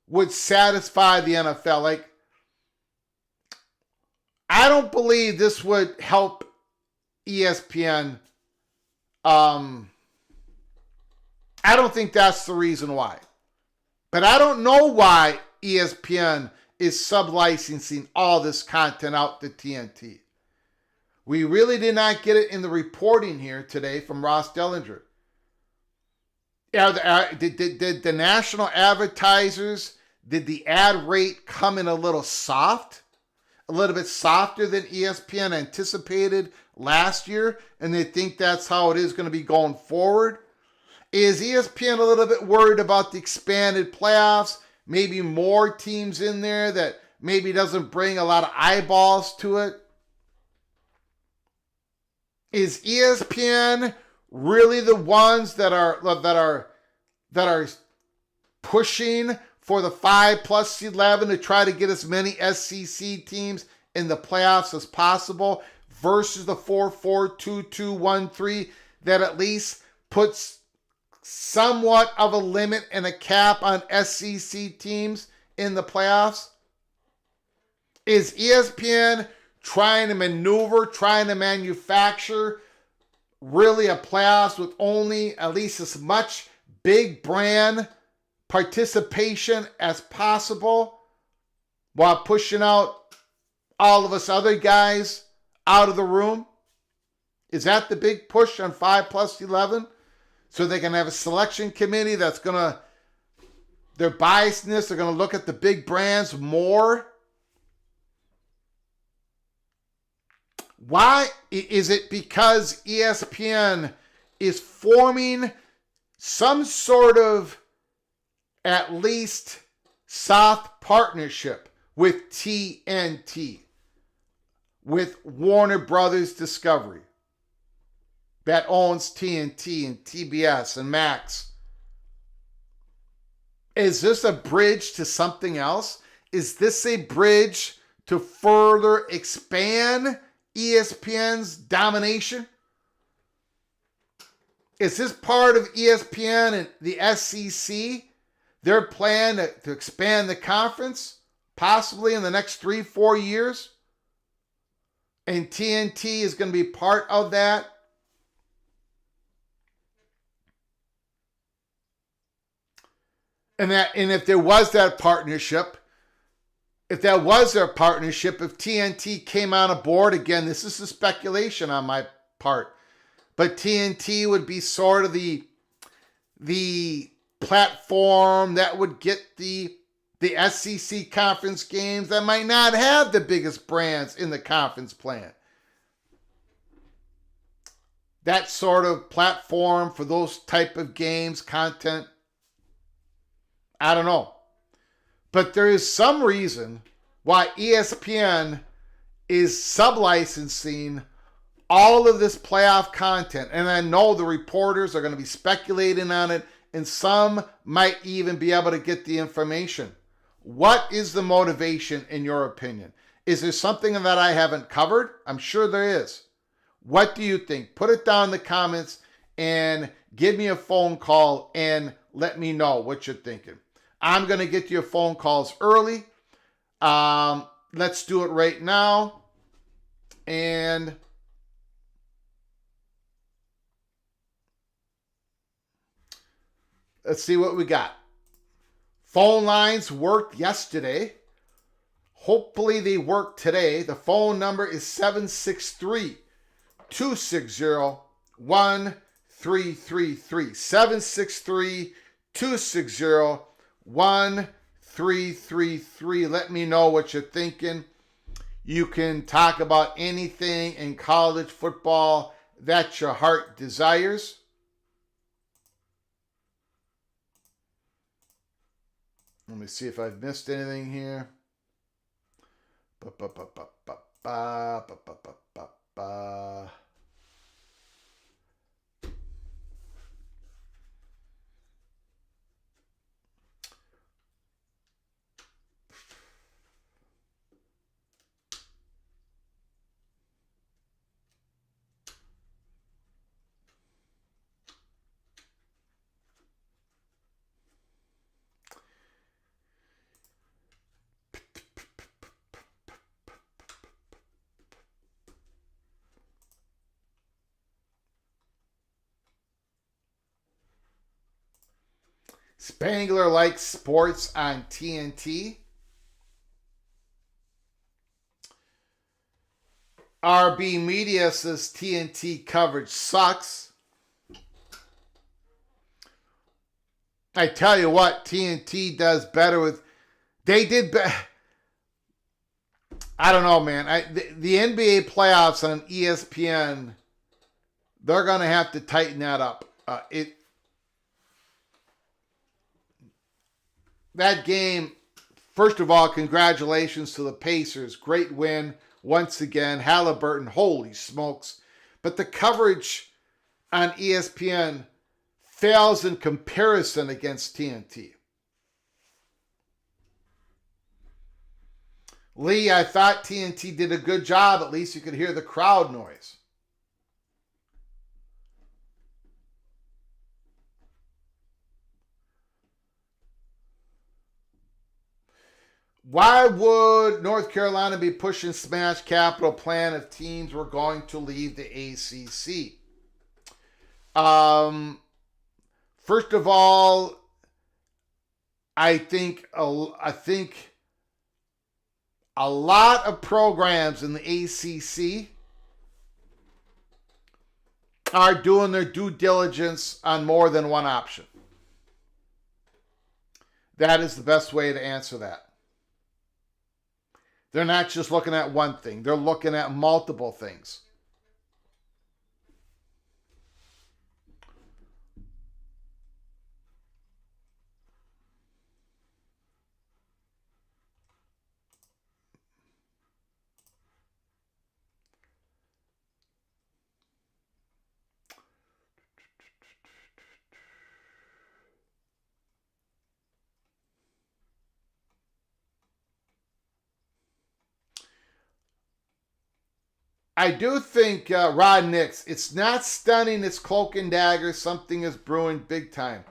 would satisfy the NFL. Like, I don't believe this would help ESPN. I don't think that's the reason why. But I don't know why ESPN is sublicensing all this content out to TNT. We really did not get it in the reporting here today from Ross Dellinger. Did the national advertisers, did the ad rate come in a little soft? A little bit softer than ESPN anticipated last year, and they think that's how it is going to be going forward? Is ESPN a little bit worried about the expanded playoffs? Maybe more teams in there that maybe doesn't bring a lot of eyeballs to it? Is ESPN really the ones that are pushing for the 5+11 to try to get as many SEC teams in the playoffs as possible versus the 4-4-2-2-1-3 that at least puts somewhat of a limit and a cap on SEC teams in the playoffs? Is ESPN trying to maneuver, trying to manufacture really a playoffs with only at least as much big brand participation as possible while pushing out all of us other guys out of the room? Is that the big push on 5+11? So they can have a selection committee that's going to, their biasness, they're going to look at the big brands more? Why is it? Because ESPN is forming some sort of at least soft partnership with TNT, with Warner Brothers Discovery, that owns TNT and TBS and Max. Is this a bridge to something else? Is this a bridge to further expand ESPN's domination? Is this part of ESPN and the SEC, their plan to expand the conference, possibly in the next 3-4 years? And TNT is going to be part of that? And if there was that partnership, if TNT came on aboard, again, this is a speculation on my part, but TNT would be sort of the platform that would get the SEC conference games that might not have the biggest brands in the conference plan. That sort of platform for those type of games, content, I don't know. But there is some reason why ESPN is sublicensing all of this playoff content. And I know the reporters are going to be speculating on it, and some might even be able to get the information. What is the motivation, in your opinion? Is there something that I haven't covered? I'm sure there is. What do you think? Put it down in the comments and give me a phone call and let me know what you're thinking. I'm going to get your phone calls early. Let's do it right now. And let's see what we got. Phone lines worked yesterday. Hopefully they work today. The phone number is 763-260-1333. 763-260-1333. Let me know what you're thinking. You can talk about anything in college football that your heart desires. Let me see if I've missed anything here. Spangler likes sports on TNT. RB Media says TNT coverage sucks. I tell you what, TNT does better with... They did better. I don't know, man. The NBA playoffs on ESPN, they're going to have to tighten that up. That game, first of all, congratulations to the Pacers. Great win once again. Halliburton, holy smokes. But the coverage on ESPN fails in comparison against TNT. Lee, I thought TNT did a good job. At least you could hear the crowd noise. Why would North Carolina be pushing smash capital plan if teams were going to leave the ACC? First of all, I think a lot of programs in the ACC are doing their due diligence on more than one option. That is the best way to answer that. They're not just looking at one thing. They're looking at multiple things. I do think, Rod Nix, it's not stunning, it's cloak and dagger. Something is brewing big time.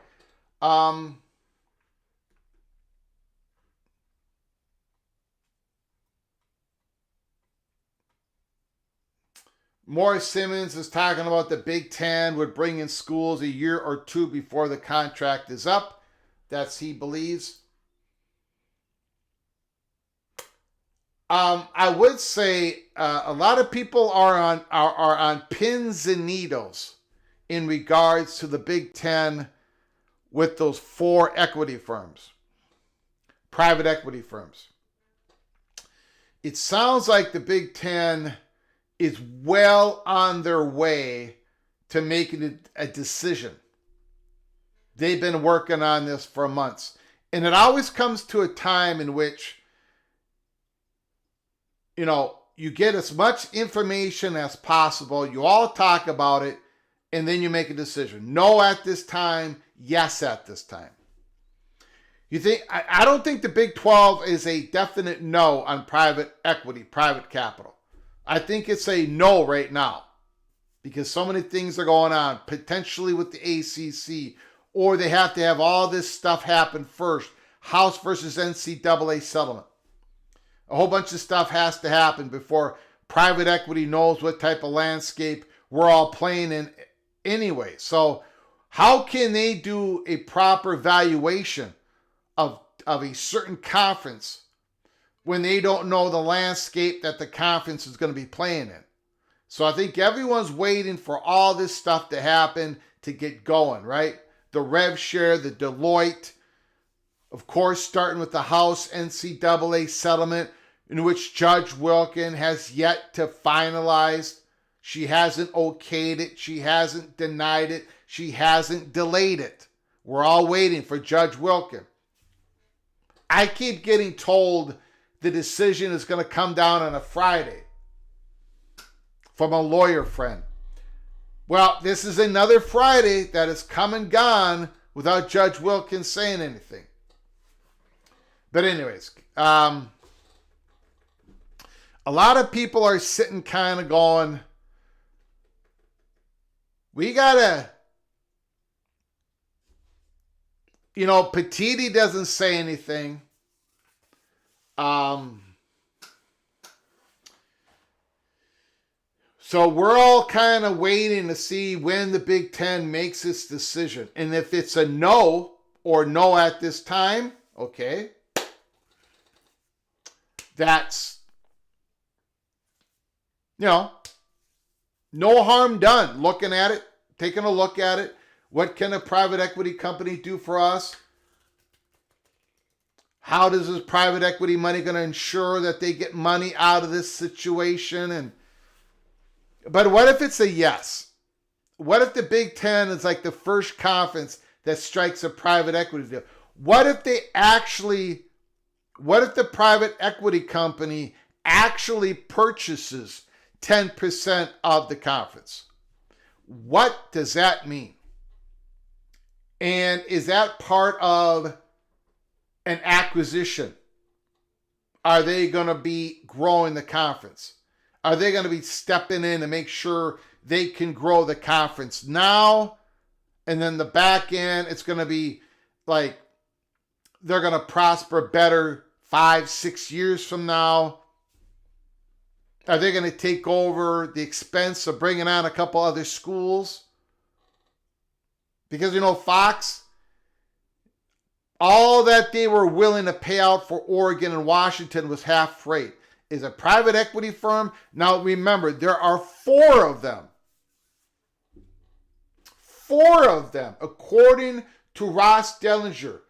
Morris Simmons is talking about the Big Ten would bring in schools a year or two before the contract is up. That's he believes. I would say a lot of people are on pins and needles in regards to the Big Ten with those 4 equity firms, private equity firms. It sounds like the Big Ten is well on their way to making a decision. They've been working on this for months. And it always comes to a time in which, you get as much information as possible. You all talk about it, and then you make a decision. No at this time, yes at this time. I don't think the Big 12 is a definite no on private equity, private capital. I think it's a no right now because so many things are going on, potentially with the ACC, or they have to have all this stuff happen first. House versus NCAA settlement. A whole bunch of stuff has to happen before private equity knows what type of landscape we're all playing in anyway. So how can they do a proper valuation of a certain conference when they don't know the landscape that the conference is going to be playing in? So I think everyone's waiting for all this stuff to happen to get going, right? The rev share, the Deloitte, of course, starting with the House NCAA settlement, in which Judge Wilkin has yet to finalize. She hasn't okayed it. She hasn't denied it. She hasn't delayed it. We're all waiting for Judge Wilkin. I keep getting told the decision is going to come down on a Friday from a lawyer friend. Well, this is another Friday that has come and gone without Judge Wilkin saying anything. But anyways, a lot of people are sitting kind of going, we gotta, Petiti doesn't say anything. So we're all kind of waiting to see when the Big Ten makes its decision. And if it's a no or no at this time, okay, that's, no harm done. Looking at it, taking a look at it. What can a private equity company do for us? How does this private equity money going to ensure that they get money out of this situation? But what if it's a yes? What if the Big Ten is like the first conference that strikes a private equity deal? What if the private equity company actually purchases 10% of the conference? What does that mean? And is that part of an acquisition? Are they going to be growing the conference? Are they going to be stepping in to make sure they can grow the conference now? And then the back end, it's going to be like they're going to prosper better 5-6 years from now. Are they going to take over the expense of bringing on a couple other schools? Because, Fox, all that they were willing to pay out for Oregon and Washington was half freight. Is a private equity firm. Now, remember, there are 4 of them. 4 of them, according to Ross Dellinger.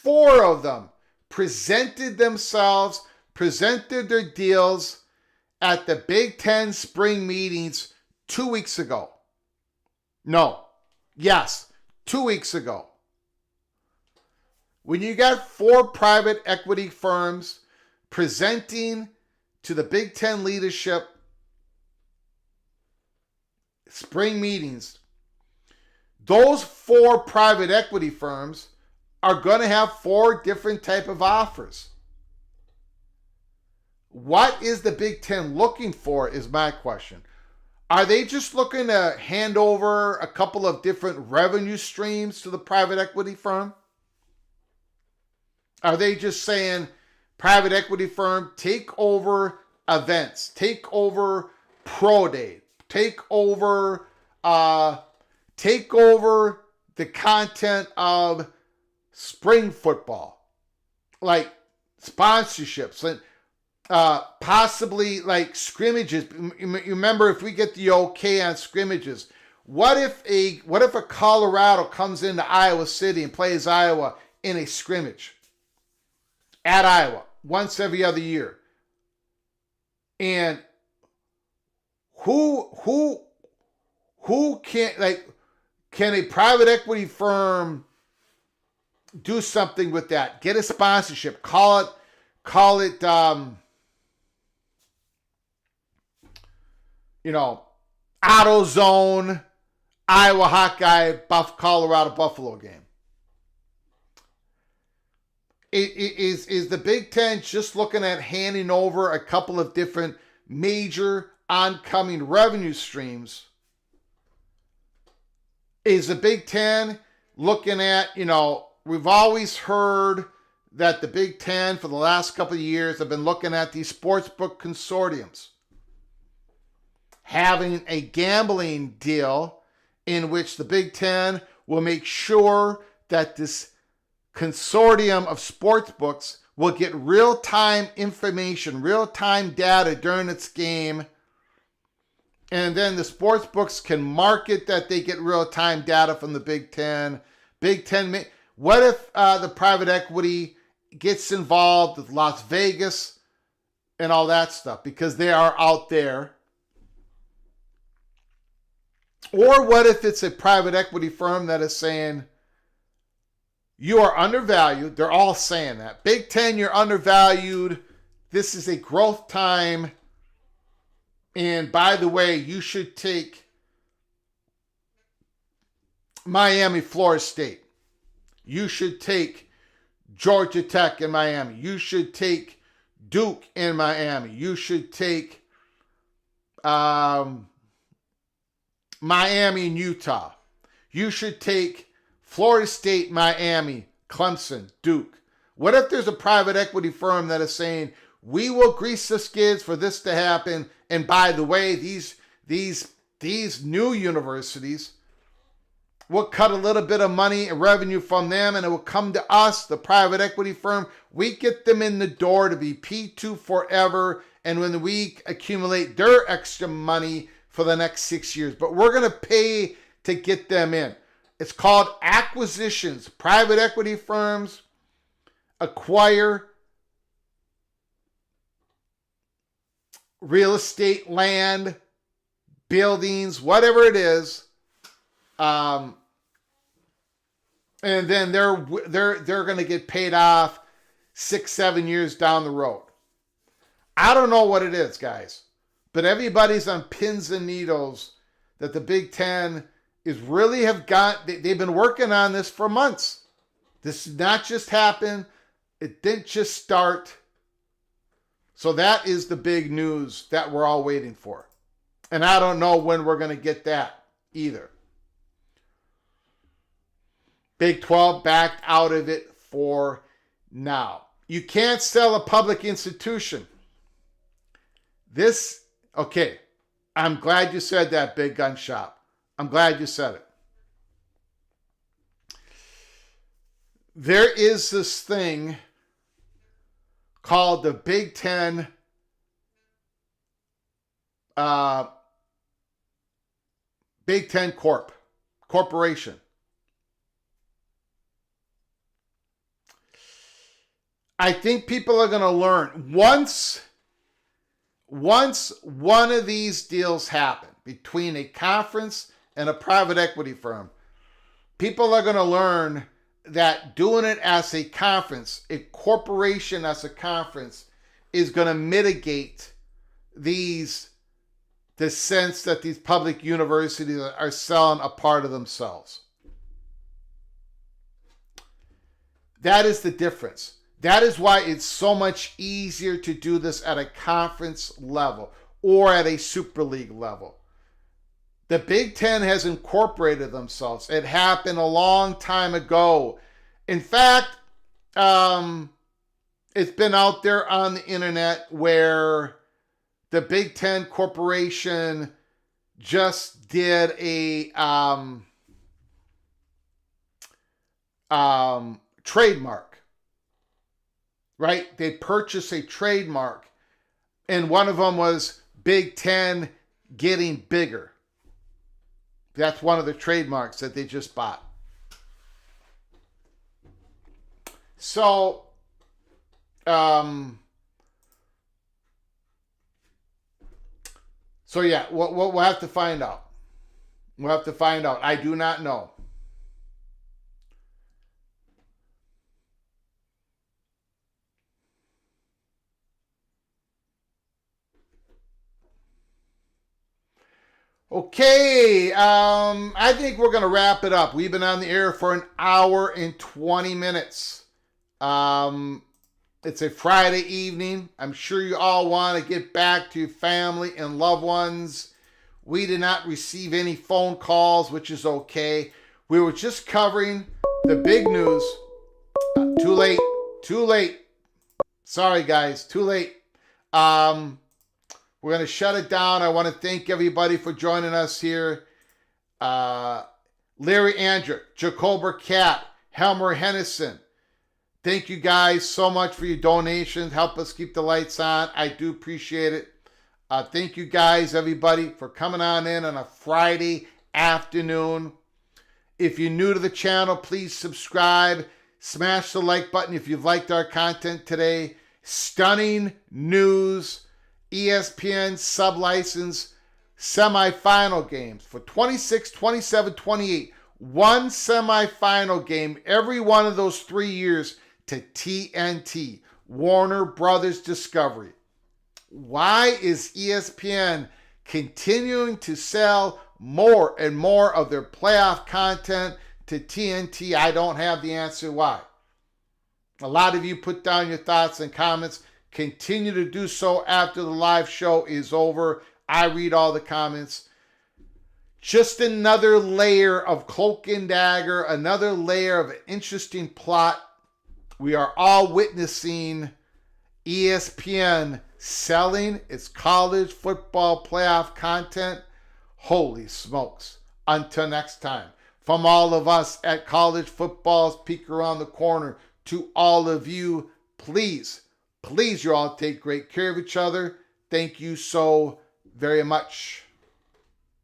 4 of them presented themselves presented their deals at the Big Ten spring meetings 2 weeks ago. No. Yes, 2 weeks ago. When you got 4 private equity firms presenting to the Big Ten leadership spring meetings, those 4 private equity firms are going to have 4 different type of offers. What is the Big Ten looking for is my question. Are they just looking to hand over a couple of different revenue streams to the private equity firm? Are they just saying, private equity firm, take over events, take over pro day, take over the content of spring football, like sponsorships and possibly like scrimmages. Remember, if we get the okay on scrimmages, what if a Colorado comes into Iowa City and plays Iowa in a scrimmage at Iowa once every other year? And who can a private equity firm do something with that? Get a sponsorship. Call it AutoZone, Iowa Hawkeye, Colorado Buffalo game. Is the Big Ten just looking at handing over a couple of different major oncoming revenue streams? Is the Big Ten looking at, we've always heard that the Big Ten for the last couple of years have been looking at these sportsbook consortiums having a gambling deal in which the Big Ten will make sure that this consortium of sportsbooks will get real-time information, real-time data during its game, and then the sportsbooks can market that they get real-time data from the Big Ten. What if the private equity gets involved with Las Vegas and all that stuff because they are out there? Or what if it's a private equity firm that is saying, you are undervalued? They're all saying that. Big Ten, you're undervalued. This is a growth time. And by the way, you should take Miami, Florida State. You should take Georgia Tech in Miami. You should take Duke in Miami. You should take Miami and Utah. You should take Florida State, Miami, Clemson, Duke. What if there's a private equity firm that is saying, we will grease the skids for this to happen, and by the way, these new universities will cut a little bit of money and revenue from them, and it will come to us, the private equity firm. We get them in the door to be P2 forever, and when we accumulate their extra money for the next 6 years, but we're going to pay to get them in. It's called acquisitions. Private equity firms acquire real estate, land, buildings, whatever it is, and then they're going to get paid off 6-7 years down the road. I don't know what it is, guys, but everybody's on pins and needles that the Big Ten is really they've been working on this for months. This did not just happen. It didn't just start. So that is the big news that we're all waiting for. And I don't know when we're going to get that either. Big 12 backed out of it for now. You can't sell a public institution. Okay, I'm glad you said that, Big Gun Shop. I'm glad you said it. There is this thing called the Big Ten Corporation. I think people are going to learn once one of these deals happen between a conference and a private equity firm, people are going to learn that doing it as a conference, a corporation as a conference, is going to mitigate the sense that these public universities are selling a part of themselves. That is the difference. That is why it's so much easier to do this at a conference level or at a Super League level. The Big Ten has incorporated themselves. It happened a long time ago. In fact, it's been out there on the internet where the Big Ten Corporation just did a trademark, right? They purchased a trademark, and one of them was Big Ten getting bigger. That's one of the trademarks that they just bought. So, yeah, we'll have to find out. We'll have to find out. I do not know. Okay, I think we're going to wrap it up. We've been on the air for an hour and 20 minutes. It's a Friday evening. I'm sure you all want to get back to your family and loved ones. We did not receive any phone calls, which is okay. We were just covering the big news. Too late. Sorry, guys, too late. We're going to shut it down. I want to thank everybody for joining us here. Larry Andrick, Jacober Cat, Helmer Hennison. Thank you guys so much for your donations. Help us keep the lights on. I do appreciate it. Thank you guys, everybody, for coming on in a Friday afternoon. If you're new to the channel, please subscribe. Smash the like button if you've liked our content today. Stunning news. ESPN sublicense semifinal games for 26, 27, 28. One semifinal game every one of those 3 years to TNT, Warner Brothers Discovery. Why is ESPN continuing to sell more and more of their playoff content to TNT? I don't have the answer why. A lot of you put down your thoughts and comments. Continue to do so after the live show is over. I read all the comments. Just another layer of cloak and dagger, another layer of an interesting plot. We are all witnessing ESPN selling its college football playoff content. Holy smokes. Until next time, from all of us at College Football's Peek Around the Corner to all of you, please you all take great care of each other. Thank you so very much.